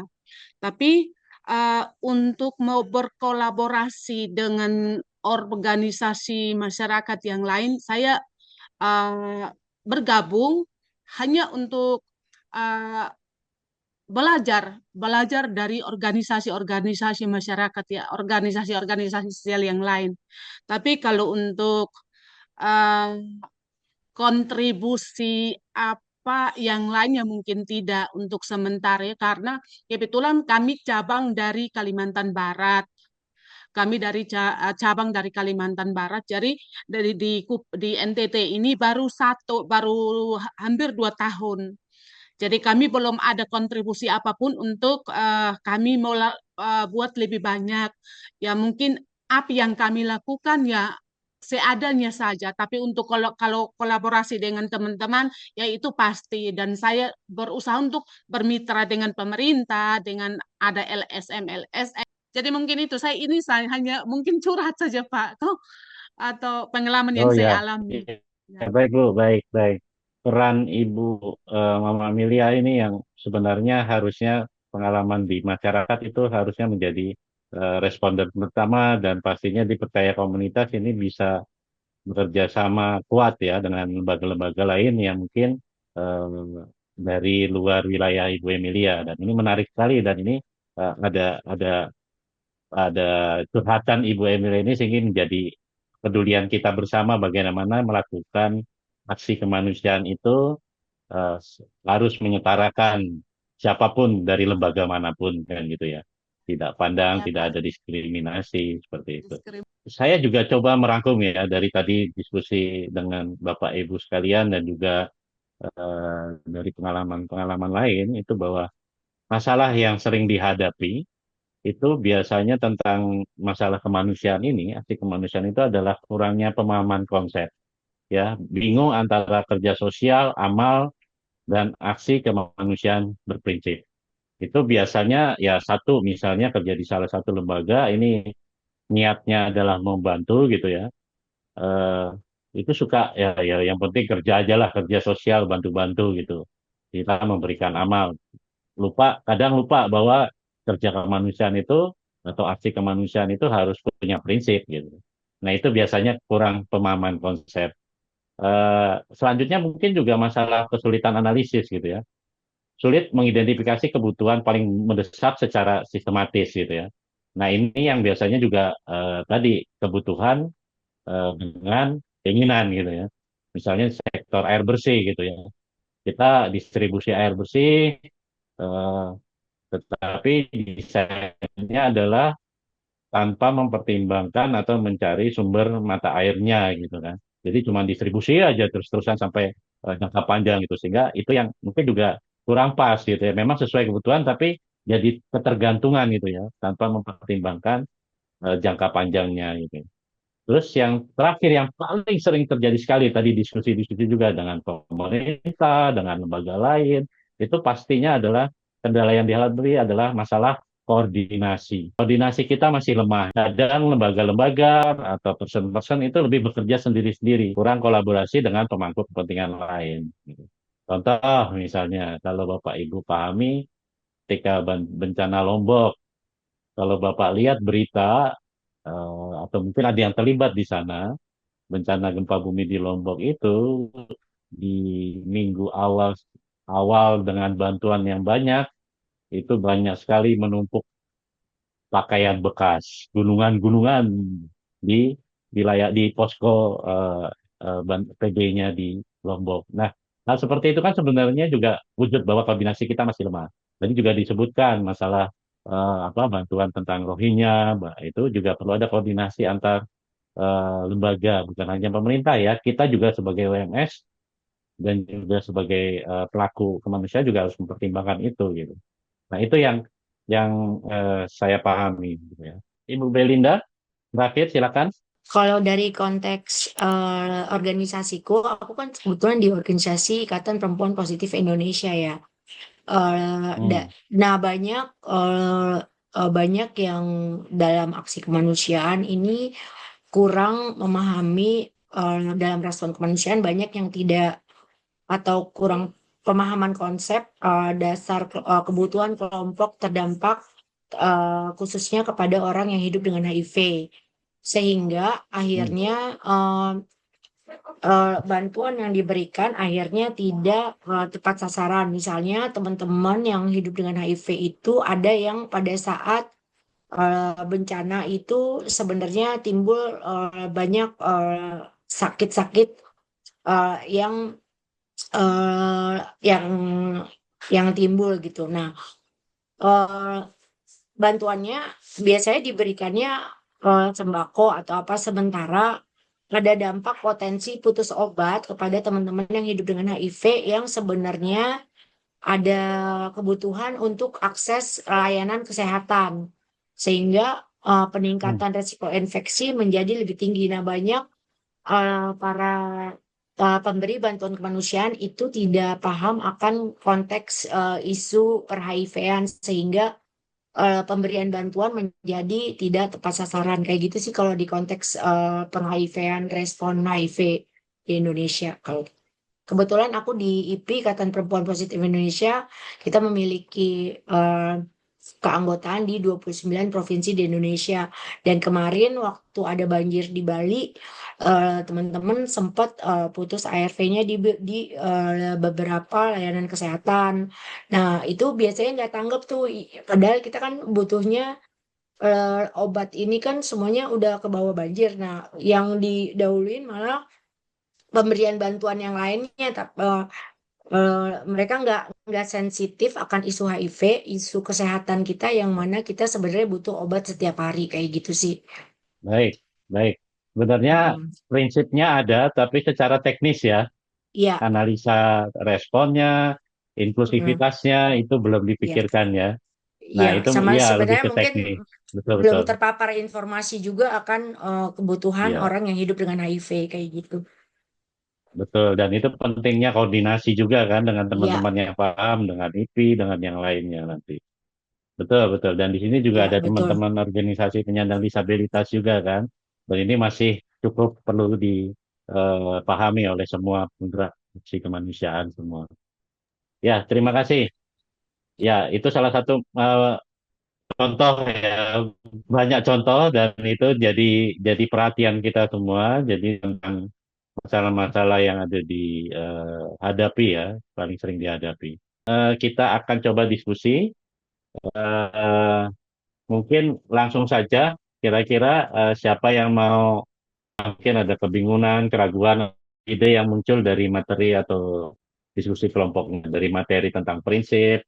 Tapi untuk mau berkolaborasi dengan organisasi masyarakat yang lain, saya uh, bergabung hanya untuk uh, belajar dari organisasi-organisasi masyarakat ya, organisasi-organisasi sosial yang lain. Tapi kalau untuk uh, kontribusi apa yang lainnya mungkin tidak untuk sementara ya, karena kebetulan kami cabang dari Kalimantan Barat. Kami dari cabang dari Kalimantan Barat. Jadi di NTT ini baru hampir 2 tahun. Jadi kami belum ada kontribusi apapun untuk kami mau buat lebih banyak. Ya mungkin apa yang kami lakukan ya seadanya saja. Tapi untuk kalau kolaborasi dengan teman-teman ya itu pasti. Dan saya berusaha untuk bermitra dengan pemerintah, dengan ada LSM, LSM. Jadi mungkin itu saya hanya mungkin curhat saja Pak, atau pengalaman yang Oh ya, saya alami. Ya. baik Bu, baik, baik. Peran Ibu Mama Amelia ini yang sebenarnya harusnya pengalaman di masyarakat itu harusnya menjadi responden pertama dan pastinya dipercaya komunitas ini bisa bekerja sama kuat ya dengan lembaga-lembaga lain yang mungkin eh, dari luar wilayah Ibu Emilia dan ini menarik sekali dan ini ada curhatan Ibu Emilia ini sehingga menjadi kepedulian kita bersama bagaimana melakukan aksi kemanusiaan itu harus menyetarakan siapapun dari lembaga manapun kan gitu ya. Tidak pandang, Ya, tidak Pak. ada diskriminasi seperti itu. Diskrim- Saya juga coba merangkum ya dari tadi diskusi dengan Bapak Ibu sekalian dan juga dari pengalaman-pengalaman lain itu bahwa masalah yang sering dihadapi itu biasanya tentang masalah kemanusiaan ini, aksi kemanusiaan itu adalah kurangnya pemahaman konsep. Ya, bingung antara kerja sosial, amal, dan aksi kemanusiaan berprinsip. Itu biasanya ya satu, misalnya kerja di salah satu lembaga, ini niatnya adalah membantu gitu ya. Eh, itu suka ya yang penting kerja aja lah, kerja sosial, bantu-bantu gitu. Kita memberikan amal. Kadang lupa bahwa kerja kemanusiaan itu atau aksi kemanusiaan itu harus punya prinsip gitu. Nah itu biasanya kurang pemahaman konsep. Selanjutnya mungkin juga masalah kesulitan analisis gitu ya. Sulit mengidentifikasi kebutuhan paling mendesak secara sistematis gitu ya. Nah ini yang biasanya juga tadi kebutuhan dengan keinginan gitu ya. Misalnya sektor air bersih gitu ya. Kita distribusi air bersih, eh, tetapi desainnya adalah tanpa mempertimbangkan atau mencari sumber mata airnya gitu kan. Jadi cuma distribusi aja terus-terusan sampai jangka panjang gitu sehingga itu yang mungkin juga kurang pas gitu ya. Memang sesuai kebutuhan tapi jadi ketergantungan gitu ya tanpa mempertimbangkan jangka panjangnya gitu. Terus yang terakhir yang paling sering terjadi sekali tadi diskusi-diskusi juga dengan pemerintah, dengan lembaga lain, itu pastinya adalah kendala yang dihadapi adalah masalah koordinasi. Koordinasi kita masih lemah. Kadang lembaga-lembaga atau person-person itu lebih bekerja sendiri-sendiri, kurang kolaborasi dengan pemangku kepentingan lain. Contoh misalnya, kalau Bapak Ibu pahami ketika bencana Lombok, kalau Bapak lihat berita atau mungkin ada yang terlibat di sana, bencana gempa bumi di Lombok itu di minggu awal awal dengan bantuan yang banyak, itu banyak sekali menumpuk pakaian bekas, gunungan-gunungan di wilayah di posko PB-nya di Lombok. Nah, hal seperti itu kan sebenarnya juga wujud bahwa koordinasi kita masih lemah. Tadi juga disebutkan masalah apa bantuan tentang Rohingya, itu juga perlu ada koordinasi antar lembaga, bukan hanya pemerintah ya. Kita juga sebagai WMS dan juga sebagai pelaku kemanusiaan juga harus mempertimbangkan itu gitu. Nah, itu yang saya pahami gitu ya. Ibu Belinda, terakhir silakan. Kalau dari konteks organisasiku, aku kan kebetulan di organisasi Ikatan Perempuan Positif Indonesia ya. Nah banyak yang dalam aksi kemanusiaan ini kurang memahami dalam respon kemanusiaan banyak yang tidak atau kurang pemahaman konsep dasar kebutuhan kelompok terdampak khususnya kepada orang yang hidup dengan HIV, sehingga akhirnya bantuan yang diberikan akhirnya tidak tepat sasaran. Misalnya teman-teman yang hidup dengan HIV itu ada yang pada saat bencana itu sebenarnya timbul banyak sakit-sakit yang eh, yang yang timbul gitu. Nah, eh, bantuannya biasanya diberikannya sembako atau apa sementara ada dampak potensi putus obat kepada teman-teman yang hidup dengan HIV yang sebenarnya ada kebutuhan untuk akses layanan kesehatan sehingga peningkatan resiko infeksi menjadi lebih tinggi. Nah, banyak para pemberi bantuan kemanusiaan itu tidak paham akan konteks isu per-HIV-an sehingga pemberian bantuan menjadi tidak tepat sasaran. Kayak gitu sih kalau di konteks per-HIV-an, respon HIV di Indonesia. Kalau kebetulan aku di IPI, Ikatan Perempuan Positif Indonesia, kita memiliki keanggotaan di 29 provinsi di Indonesia. Dan kemarin waktu ada banjir di Bali, teman-teman sempat putus ARV-nya di beberapa layanan kesehatan. Nah, itu biasanya nggak tanggap tuh. Padahal kita kan butuhnya obat ini kan semuanya udah ke bawah banjir. Nah, yang didahuluin malah pemberian bantuan yang lainnya. Mereka nggak sensitif akan isu HIV, isu kesehatan kita yang mana kita sebenarnya butuh obat setiap hari kayak gitu sih. Baik, baik. Sebenarnya prinsipnya ada, tapi secara teknis ya, Iya, analisa responnya, inklusivitasnya itu belum iya, dipikirkan ya. iya. Nah, itu Sama ya lebih sebenarnya ke mungkin teknis. Betul, belum betul. terpapar informasi juga akan kebutuhan Iya, orang yang hidup dengan HIV kayak gitu. betul. Dan itu pentingnya koordinasi juga kan dengan Iya, teman-teman yang paham, dengan IPI, dengan yang lainnya nanti. Betul, betul. Dan di sini juga iya ada betul. teman-teman organisasi penyandang disabilitas juga kan. Dan ini masih cukup perlu dipahami oleh semua penggerak aksi kemanusiaan semua. Ya, terima kasih. Ya, itu salah satu contoh ya, banyak contoh dan itu jadi perhatian kita semua. Jadi tentang masalah-masalah yang ada hadapi ya, paling sering dihadapi. Kita akan coba diskusi. Eh, Mungkin langsung saja, kira-kira siapa yang mau, mungkin ada kebingungan, keraguan, ide yang muncul dari materi atau diskusi kelompoknya, dari materi tentang prinsip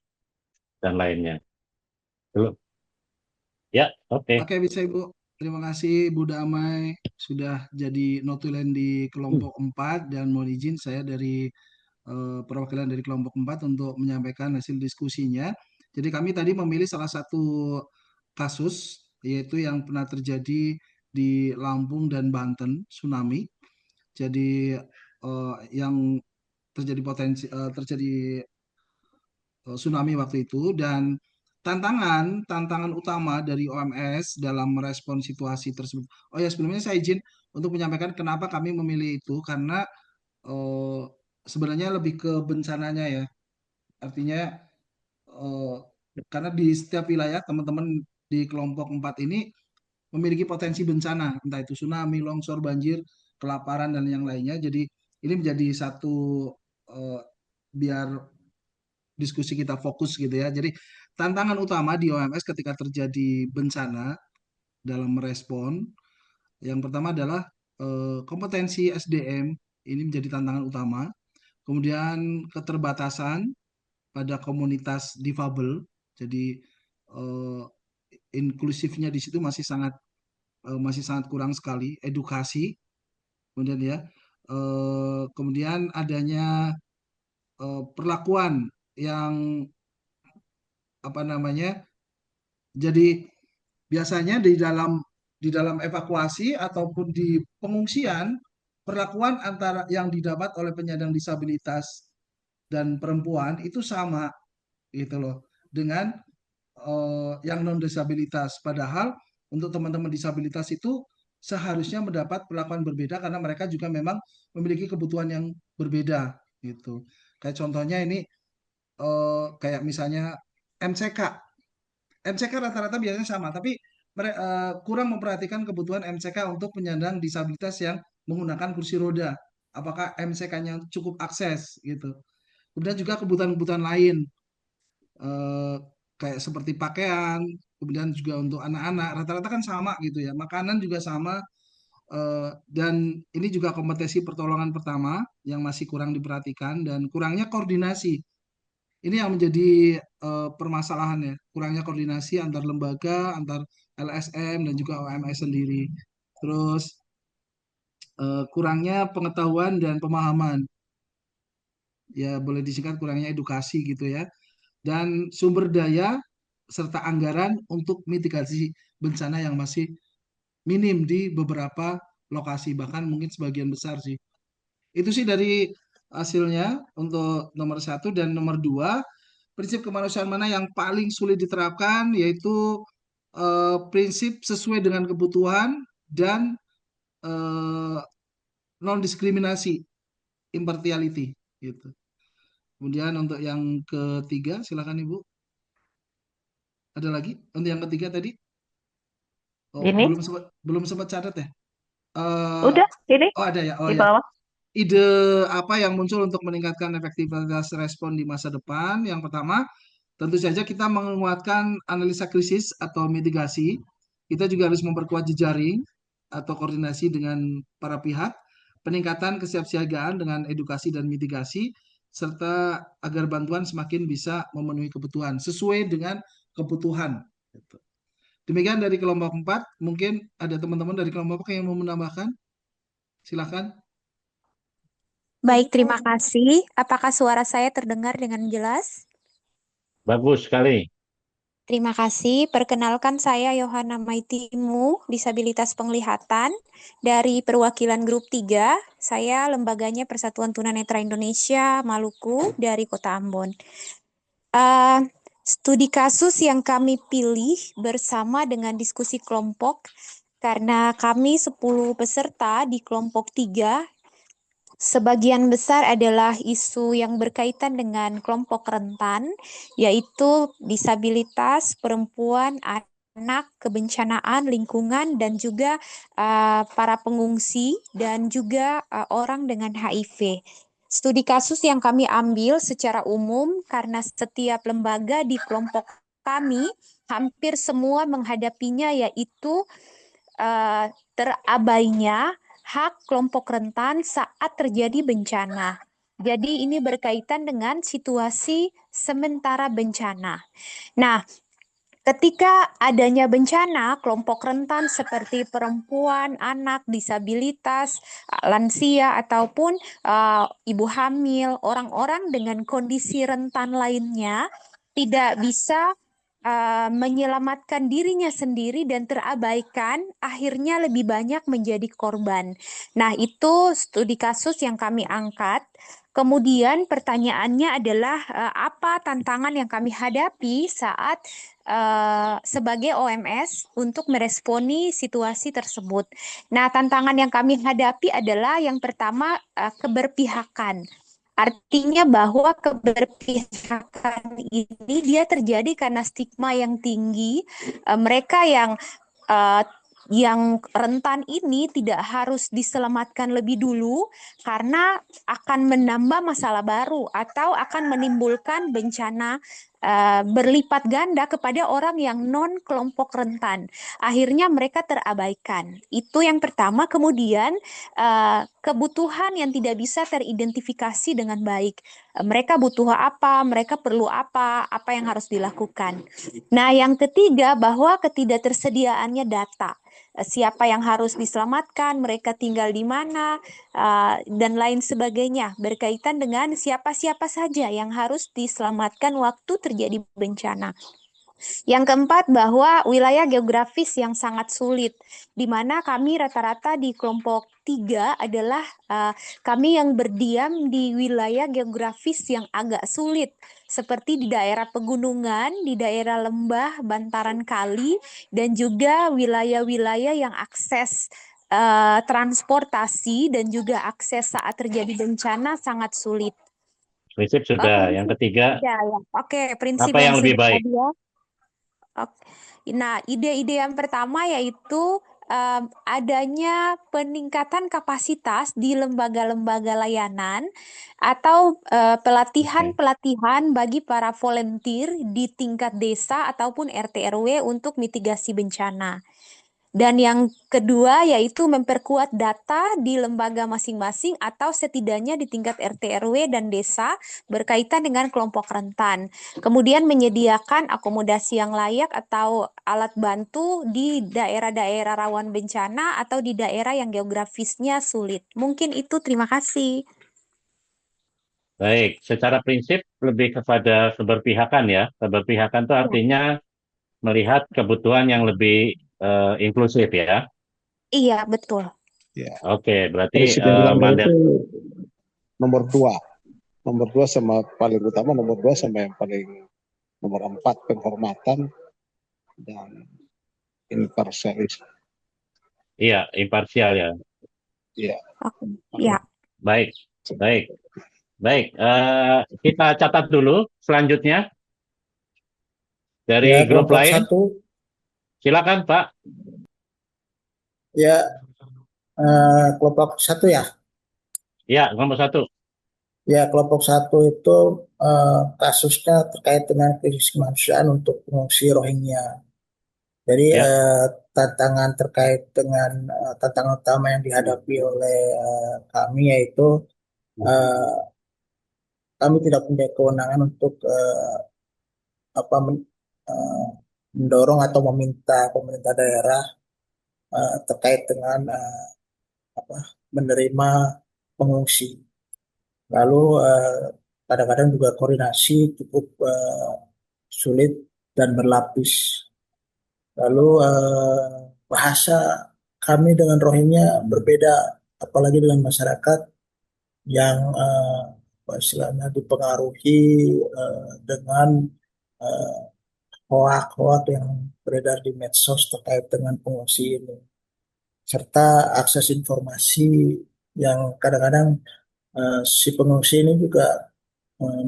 dan lainnya. Dulu, ya, oke. Oke, bisa Ibu. Terima kasih Bu Damai sudah jadi notulen di kelompok 4 dan mohon izin saya dari perwakilan dari kelompok 4 untuk menyampaikan hasil diskusinya. Jadi kami tadi memilih salah satu kasus yaitu yang pernah terjadi di Lampung dan Banten, tsunami. Jadi yang terjadi tsunami waktu itu dan tantangan utama dari OMS dalam merespon situasi tersebut. Oh ya, sebelumnya saya izin untuk menyampaikan kenapa kami memilih itu karena eh, sebenarnya lebih ke bencananya ya. Artinya eh, karena di setiap wilayah teman-teman di kelompok 4 ini memiliki potensi bencana, entah itu tsunami, longsor, banjir, kelaparan dan yang lainnya. Jadi ini menjadi satu eh, biar diskusi kita fokus gitu ya. Jadi tantangan utama di OMS ketika terjadi bencana dalam merespon, yang pertama adalah kompetensi SDM ini menjadi tantangan utama. Kemudian keterbatasan pada komunitas difabel, jadi eh, inklusifnya di situ masih sangat kurang sekali. Edukasi, kemudian ya, kemudian adanya perlakuan yang apa namanya. Jadi biasanya di dalam evakuasi ataupun di pengungsian perlakuan antara yang didapat oleh penyandang disabilitas dan perempuan itu sama gitu loh dengan yang non disabilitas. Padahal untuk teman-teman disabilitas itu seharusnya mendapat perlakuan berbeda karena mereka juga memang memiliki kebutuhan yang berbeda gitu. Kayak contohnya ini kayak misalnya MCK. MCK rata-rata biasanya sama, tapi kurang memperhatikan kebutuhan MCK untuk penyandang disabilitas yang menggunakan kursi roda. Apakah MCK-nya cukup akses gitu. Kemudian juga kebutuhan-kebutuhan lain, eh, kayak seperti pakaian, kemudian juga untuk anak-anak, rata-rata kan sama gitu ya. Makanan juga sama, dan ini juga kompetensi pertolongan pertama yang masih kurang diperhatikan dan kurangnya koordinasi. Ini yang menjadi permasalahannya, kurangnya koordinasi antar lembaga, antar LSM dan juga OMS sendiri. Terus kurangnya pengetahuan dan pemahaman, ya boleh disingkat kurangnya edukasi gitu ya. Dan sumber daya serta anggaran untuk mitigasi bencana yang masih minim di beberapa lokasi, bahkan mungkin sebagian besar sih. Itu sih dari hasilnya untuk nomor satu. Dan nomor dua, prinsip kemanusiaan mana yang paling sulit diterapkan, yaitu prinsip sesuai dengan kebutuhan dan non diskriminasi, impartiality gitu. Kemudian untuk yang ketiga, silakan Ibu. Ada lagi untuk yang ketiga tadi? Oh, Ini belum sempat catat ya? udah ini Oh ada ya. Oh di ya. bawah. Ide apa yang muncul untuk meningkatkan efektivitas respon di masa depan? Yang pertama, tentu saja kita menguatkan analisa krisis atau mitigasi. Kita juga harus memperkuat jejaring atau koordinasi dengan para pihak, peningkatan kesiapsiagaan dengan edukasi dan mitigasi, serta agar bantuan semakin bisa memenuhi kebutuhan sesuai dengan kebutuhan. Gitu. Demikian dari kelompok 4. Mungkin ada teman-teman dari kelompok yang mau menambahkan. Silakan. Baik, terima kasih. Apakah suara saya terdengar dengan jelas? Bagus sekali. Terima kasih. Perkenalkan saya Yohana Maitimu, disabilitas penglihatan dari perwakilan grup 3. Saya lembaganya Persatuan Tunanetra Indonesia Maluku dari Kota Ambon. Studi kasus yang kami pilih bersama dengan diskusi kelompok karena kami 10 peserta di kelompok 3. Sebagian besar adalah isu yang berkaitan dengan kelompok rentan, yaitu disabilitas, perempuan, anak, kebencanaan, lingkungan, dan juga para pengungsi, dan juga orang dengan HIV. Studi kasus yang kami ambil secara umum karena setiap lembaga di kelompok kami hampir semua menghadapinya, yaitu terabainya hak kelompok rentan saat terjadi bencana. Jadi ini berkaitan dengan situasi sementara bencana. Nah, ketika adanya bencana, kelompok rentan seperti perempuan, anak, disabilitas, lansia, ataupun ibu hamil, orang-orang dengan kondisi rentan lainnya tidak bisa menyelamatkan dirinya sendiri dan terabaikan, akhirnya lebih banyak menjadi korban. Nah, itu studi kasus yang kami angkat. Kemudian pertanyaannya adalah apa tantangan yang kami hadapi saat sebagai OMS untuk meresponi situasi tersebut. Nah, tantangan yang kami hadapi adalah yang pertama keberpihakan. Artinya bahwa keberpihakan ini dia terjadi karena stigma yang tinggi. Mereka yang rentan ini tidak harus diselamatkan lebih dulu karena akan menambah masalah baru atau akan menimbulkan bencana berlipat ganda kepada orang yang non kelompok rentan. Akhirnya mereka terabaikan. Itu yang pertama. Kemudian kebutuhan yang tidak bisa teridentifikasi dengan baik. Mereka butuh apa, mereka perlu apa yang harus dilakukan. Nah, yang ketiga bahwa ketidaktersediaannya data. Siapa yang harus diselamatkan, mereka tinggal di mana, dan lain sebagainya. Berkaitan dengan siapa-siapa saja yang harus diselamatkan waktu terjadi bencana. Yang keempat, bahwa wilayah geografis yang sangat sulit, di mana kami rata-rata di kelompok 3 adalah kami yang berdiam di wilayah geografis yang agak sulit, seperti di daerah pegunungan, di daerah lembah, bantaran kali, dan juga wilayah-wilayah yang akses transportasi dan juga akses saat terjadi bencana sangat sulit. Prinsip sudah. Yang ketiga, Oke, prinsip apa yang lebih sudah baik? tadi ya. Oke. Nah, ide-ide yang pertama yaitu adanya peningkatan kapasitas di lembaga-lembaga layanan atau Oke. pelatihan-pelatihan bagi para volunteer di tingkat desa ataupun RT RW untuk mitigasi bencana. Dan yang kedua yaitu memperkuat data di lembaga masing-masing atau setidaknya di tingkat RT RW dan desa berkaitan dengan kelompok rentan. Kemudian menyediakan akomodasi yang layak atau alat bantu di daerah-daerah rawan bencana atau di daerah yang geografisnya sulit. Mungkin itu, terima kasih. Baik, secara prinsip lebih kepada keberpihakan ya. Keberpihakan itu Ya. artinya melihat kebutuhan yang lebih inklusif ya. Iya, betul. Ya, Oke, berarti presiden kami mandat itu nomor 2. Nomor 2 sama paling utama nomor 2 sama yang paling nomor 4 penghormatan dan imparsialis. iya imparsial ya. Iya. Oke. Ya. Baik, baik, baik. Kita catat dulu selanjutnya dari Ya, grup kelompok lain. 1. Silakan Pak. Ya, kelompok 1 ya. Ya, nomor 1. Ya, kelompok 1 itu kasusnya terkait dengan krisis kemanusiaan untuk pengungsi Rohingya. Jadi Ya, tantangan terkait dengan tantangan utama yang dihadapi oleh kami yaitu eh, kami tidak punya kewenangan untuk apa mendorong atau meminta pemerintah daerah terkait dengan apa menerima pengungsi. Lalu kadang-kadang juga koordinasi cukup sulit dan berlapis. Lalu bahasa kami dengan Rohingya berbeda, apalagi dengan masyarakat yang apa istilahnya dipengaruhi dengan eh, hoak-hoak yang beredar di medsos terkait dengan pengungsi ini, serta akses informasi yang kadang-kadang si pengungsi ini juga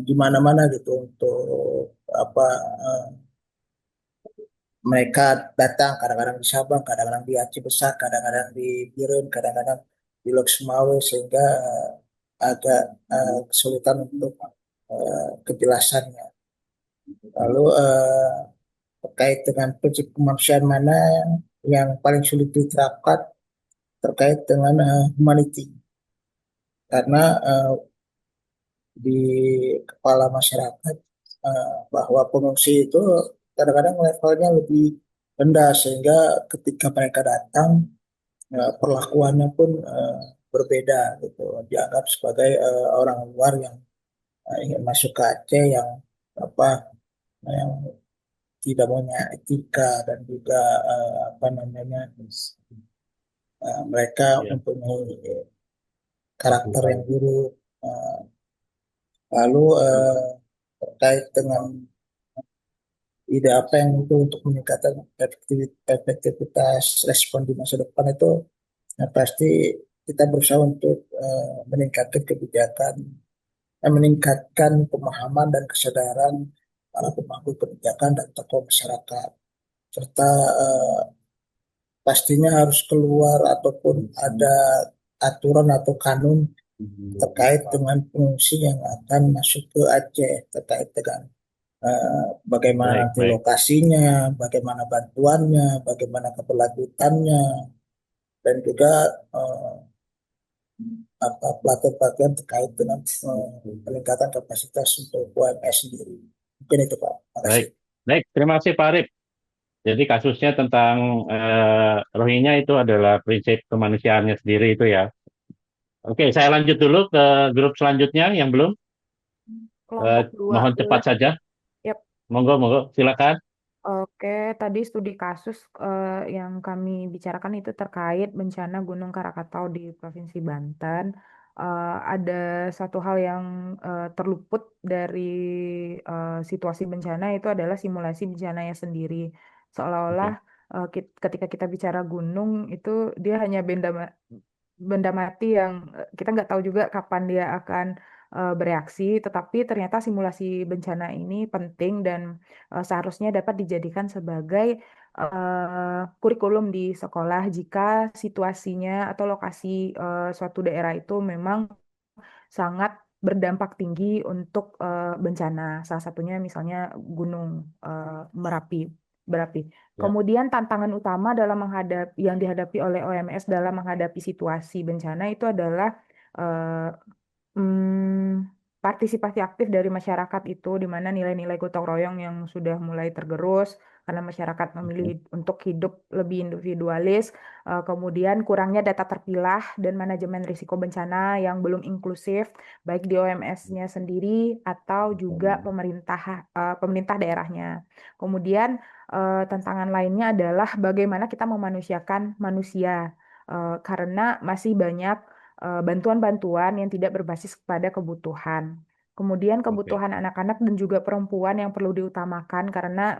di mana-mana gitu untuk apa eh, mereka datang kadang-kadang di Sabang, kadang-kadang di Aceh Besar, kadang-kadang di Biren, kadang-kadang di Lok Sumawe sehingga agak kesulitan untuk kejelasannya. Lalu terkait dengan prinsip kemanusiaan mana yang paling sulit diterapkan terkait dengan humanity, karena di kepala masyarakat bahwa pengungsi itu kadang-kadang levelnya lebih rendah sehingga ketika mereka datang perlakuannya pun berbeda gitu, dianggap sebagai orang luar yang ingin masuk ke Aceh yang apa yang tidak punya etika dan juga apa namanya mereka ya. mempunyai karakter yang buruk. Lalu terkait dengan ide apa yang itu untuk meningkatkan efektivitas respon di masa depan itu pasti kita berusaha untuk meningkatkan kebijakan, meningkatkan pemahaman dan kesadaran para pemangku kebijakan dan tokoh masyarakat, serta pastinya harus keluar ataupun ada aturan atau kanun terkait dengan pengungsi yang akan masuk ke Aceh, terkait dengan bagaimana Baik, nanti baik. lokasinya, bagaimana bantuannya, bagaimana keberlanjutannya, dan juga apa pelatihan-pelatihan terkait dengan peningkatan kapasitas untuk UMS sendiri. Mungkin itu Pak. Terima kasih. Baik. Baik, terima kasih Pak Arif. Jadi kasusnya tentang Rohingya itu adalah prinsip kemanusiaannya sendiri itu ya. Oke, saya lanjut dulu ke grup selanjutnya yang belum. Kelompok dua Mohon boleh. cepat saja. Yap. Monggo, silakan. Oke, tadi studi kasus yang kami bicarakan itu terkait bencana Gunung Krakatau di Provinsi Banten. Ada satu hal yang terluput dari situasi bencana itu adalah simulasi bencananya sendiri. Seolah-olah ketika kita bicara gunung itu dia hanya benda mati yang kita nggak tahu juga kapan dia akan bereaksi, tetapi ternyata simulasi bencana ini penting dan seharusnya dapat dijadikan sebagai kurikulum di sekolah jika situasinya atau lokasi suatu daerah itu memang sangat berdampak tinggi untuk bencana. Salah satunya misalnya Gunung berapi. Ya. Kemudian tantangan utama yang dihadapi oleh OMS dalam menghadapi situasi bencana itu adalah eh, partisipasi aktif dari masyarakat itu, di mana nilai-nilai gotong royong yang sudah mulai tergerus karena masyarakat memilih untuk hidup lebih individualis, kemudian kurangnya data terpilah dan manajemen risiko bencana yang belum inklusif, baik di OMS-nya sendiri atau juga pemerintah daerahnya. Kemudian tantangan lainnya adalah bagaimana kita memanusiakan manusia, karena masih banyak bantuan-bantuan yang tidak berbasis kepada kebutuhan. Kemudian Oke. kebutuhan anak-anak dan juga perempuan yang perlu diutamakan karena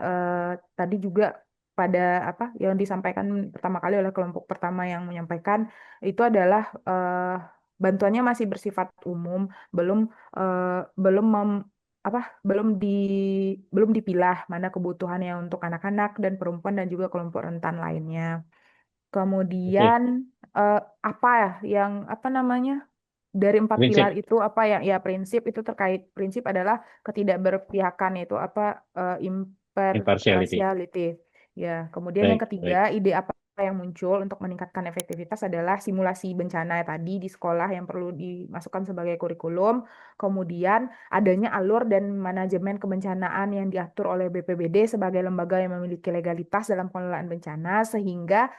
tadi juga pada apa yang disampaikan pertama kali oleh kelompok pertama yang menyampaikan itu adalah bantuannya masih bersifat umum, belum eh, belum mem- apa belum dipilah mana kebutuhannya untuk anak-anak dan perempuan dan juga kelompok rentan lainnya. Oke. Kemudian apa ya yang apa namanya dari 4 pilar Prinsip itu apa yang ya prinsip itu terkait prinsip adalah ketidakberpihakan yaitu apa impartiality. impartiality. Ya, kemudian yang Baik, baik. ketiga ide apa yang muncul untuk meningkatkan efektivitas adalah simulasi bencana tadi di sekolah yang perlu dimasukkan sebagai kurikulum. Kemudian adanya alur dan manajemen kebencanaan yang diatur oleh BPBD sebagai lembaga yang memiliki legalitas dalam pengelolaan bencana sehingga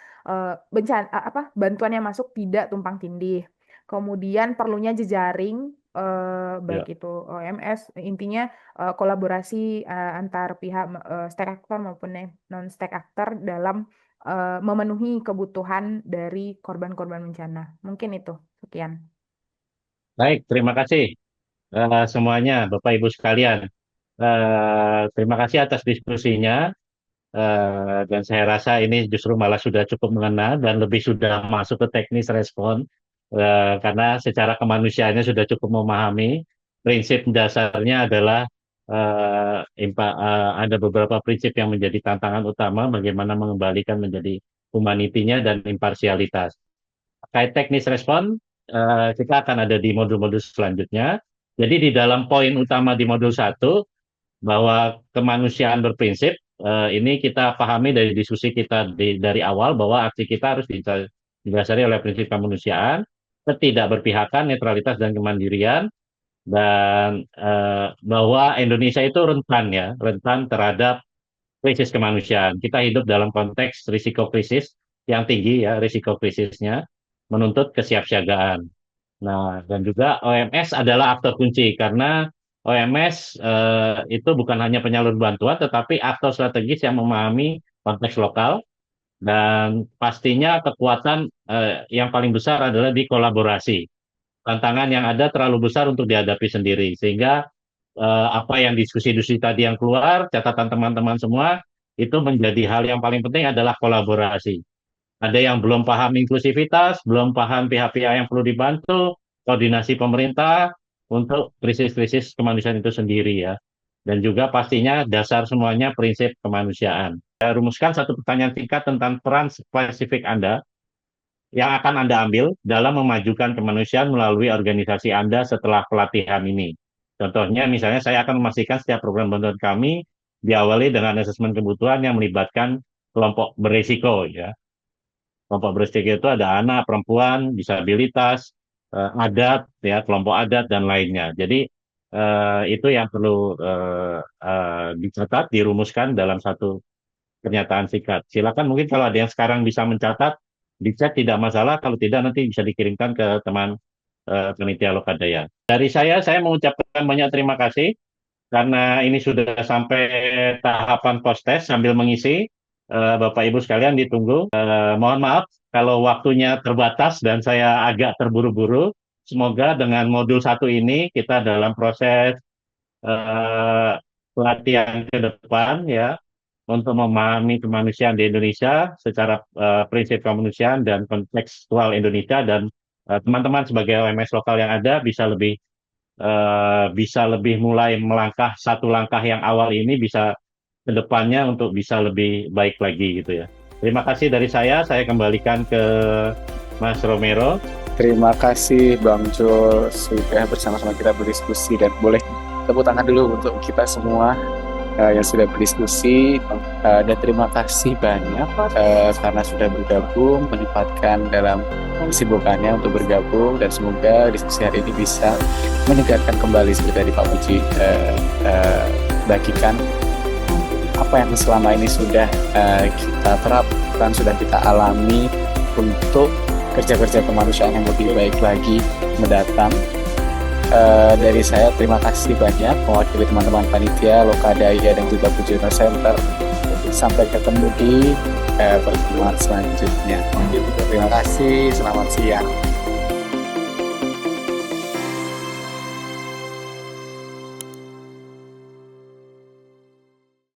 bantuan yang masuk tidak tumpang tindih. Kemudian perlunya jejaring Ya. baik itu OMS, intinya kolaborasi antar pihak stake actor maupun non stake actor dalam memenuhi kebutuhan dari korban-korban bencana. Mungkin itu. Sekian. Baik, terima kasih semuanya, Bapak Ibu sekalian. Terima kasih atas diskusinya. Dan saya rasa ini justru malah sudah cukup mengena dan lebih sudah masuk ke teknis respon, karena secara kemanusiaannya sudah cukup memahami. Prinsip dasarnya adalah ada beberapa prinsip yang menjadi tantangan utama bagaimana mengembalikan menjadi humanitinya dan imparsialitas. Terkait teknis respon, kita akan ada di modul-modul selanjutnya. Jadi di dalam poin utama di modul 1, bahwa kemanusiaan berprinsip, ini kita pahami dari diskusi kita dari awal bahwa aksi kita harus didasari oleh prinsip kemanusiaan, ketidakberpihakan, netralitas, dan kemandirian, dan bahwa Indonesia itu rentan terhadap krisis kemanusiaan. Kita hidup dalam konteks risiko krisis yang tinggi ya, risiko krisisnya menuntut kesiapsiagaan. Nah, dan juga OMS adalah aktor kunci karena OMS itu bukan hanya penyalur bantuan, tetapi aktor strategis yang memahami konteks lokal, dan pastinya kekuatan yang paling besar adalah di kolaborasi. Tantangan yang ada terlalu besar untuk dihadapi sendiri, sehingga apa yang diskusi-diskusi tadi yang keluar, catatan teman-teman semua, itu menjadi hal yang paling penting adalah kolaborasi. Ada yang belum paham inklusivitas, belum paham pihak-pihak yang perlu dibantu, koordinasi pemerintah untuk krisis-krisis kemanusiaan itu sendiri ya. Dan juga pastinya dasar semuanya prinsip kemanusiaan. Saya rumuskan satu pertanyaan singkat tentang peran spesifik Anda yang akan Anda ambil dalam memajukan kemanusiaan melalui organisasi Anda setelah pelatihan ini. Contohnya misalnya saya akan memastikan setiap program bantuan kami diawali dengan asesmen kebutuhan yang melibatkan kelompok berisiko ya. Kelompok berisiko itu ada anak, perempuan, disabilitas, adat, ya, kelompok adat, dan lainnya. Jadi, itu yang perlu dicatat, dirumuskan dalam satu pernyataan singkat. Silakan mungkin kalau ada yang sekarang bisa mencatat, dicek tidak masalah, kalau tidak nanti bisa dikirimkan ke teman panitia Lokadaya. Dari saya mengucapkan banyak terima kasih, karena ini sudah sampai tahapan post-test sambil mengisi. Bapak Ibu sekalian ditunggu. Mohon maaf kalau waktunya terbatas dan saya agak terburu-buru. Semoga dengan modul 1 ini kita dalam proses pelatihan ke depan ya untuk memahami kemanusiaan di Indonesia secara prinsip kemanusiaan dan kontekstual Indonesia, dan teman-teman sebagai OMS lokal yang ada bisa lebih bisa lebih mulai melangkah satu langkah yang awal ini bisa ke depannya untuk bisa lebih baik lagi gitu ya. Terima kasih dari saya kembalikan ke Mas Romero. Terima kasih Bang Jul sudah bersama-sama kita berdiskusi, dan boleh tepuk tangan dulu untuk kita semua yang sudah berdiskusi, dan terima kasih banyak karena sudah bergabung, menyempatkan dalam kesibukannya untuk bergabung, dan semoga diskusi hari ini bisa menyegarkan kembali seperti tadi Pak Puji bagikan apa yang selama ini sudah kita terapkan, sudah kita alami untuk kerja-kerja kemanusiaan yang lebih baik lagi mendatang. Dari saya terima kasih banyak mewakili teman-teman panitia Lokadaya dan juga Pujiana Center. Sampai ketemu di pertemuan selanjutnya. Terima kasih, selamat siang.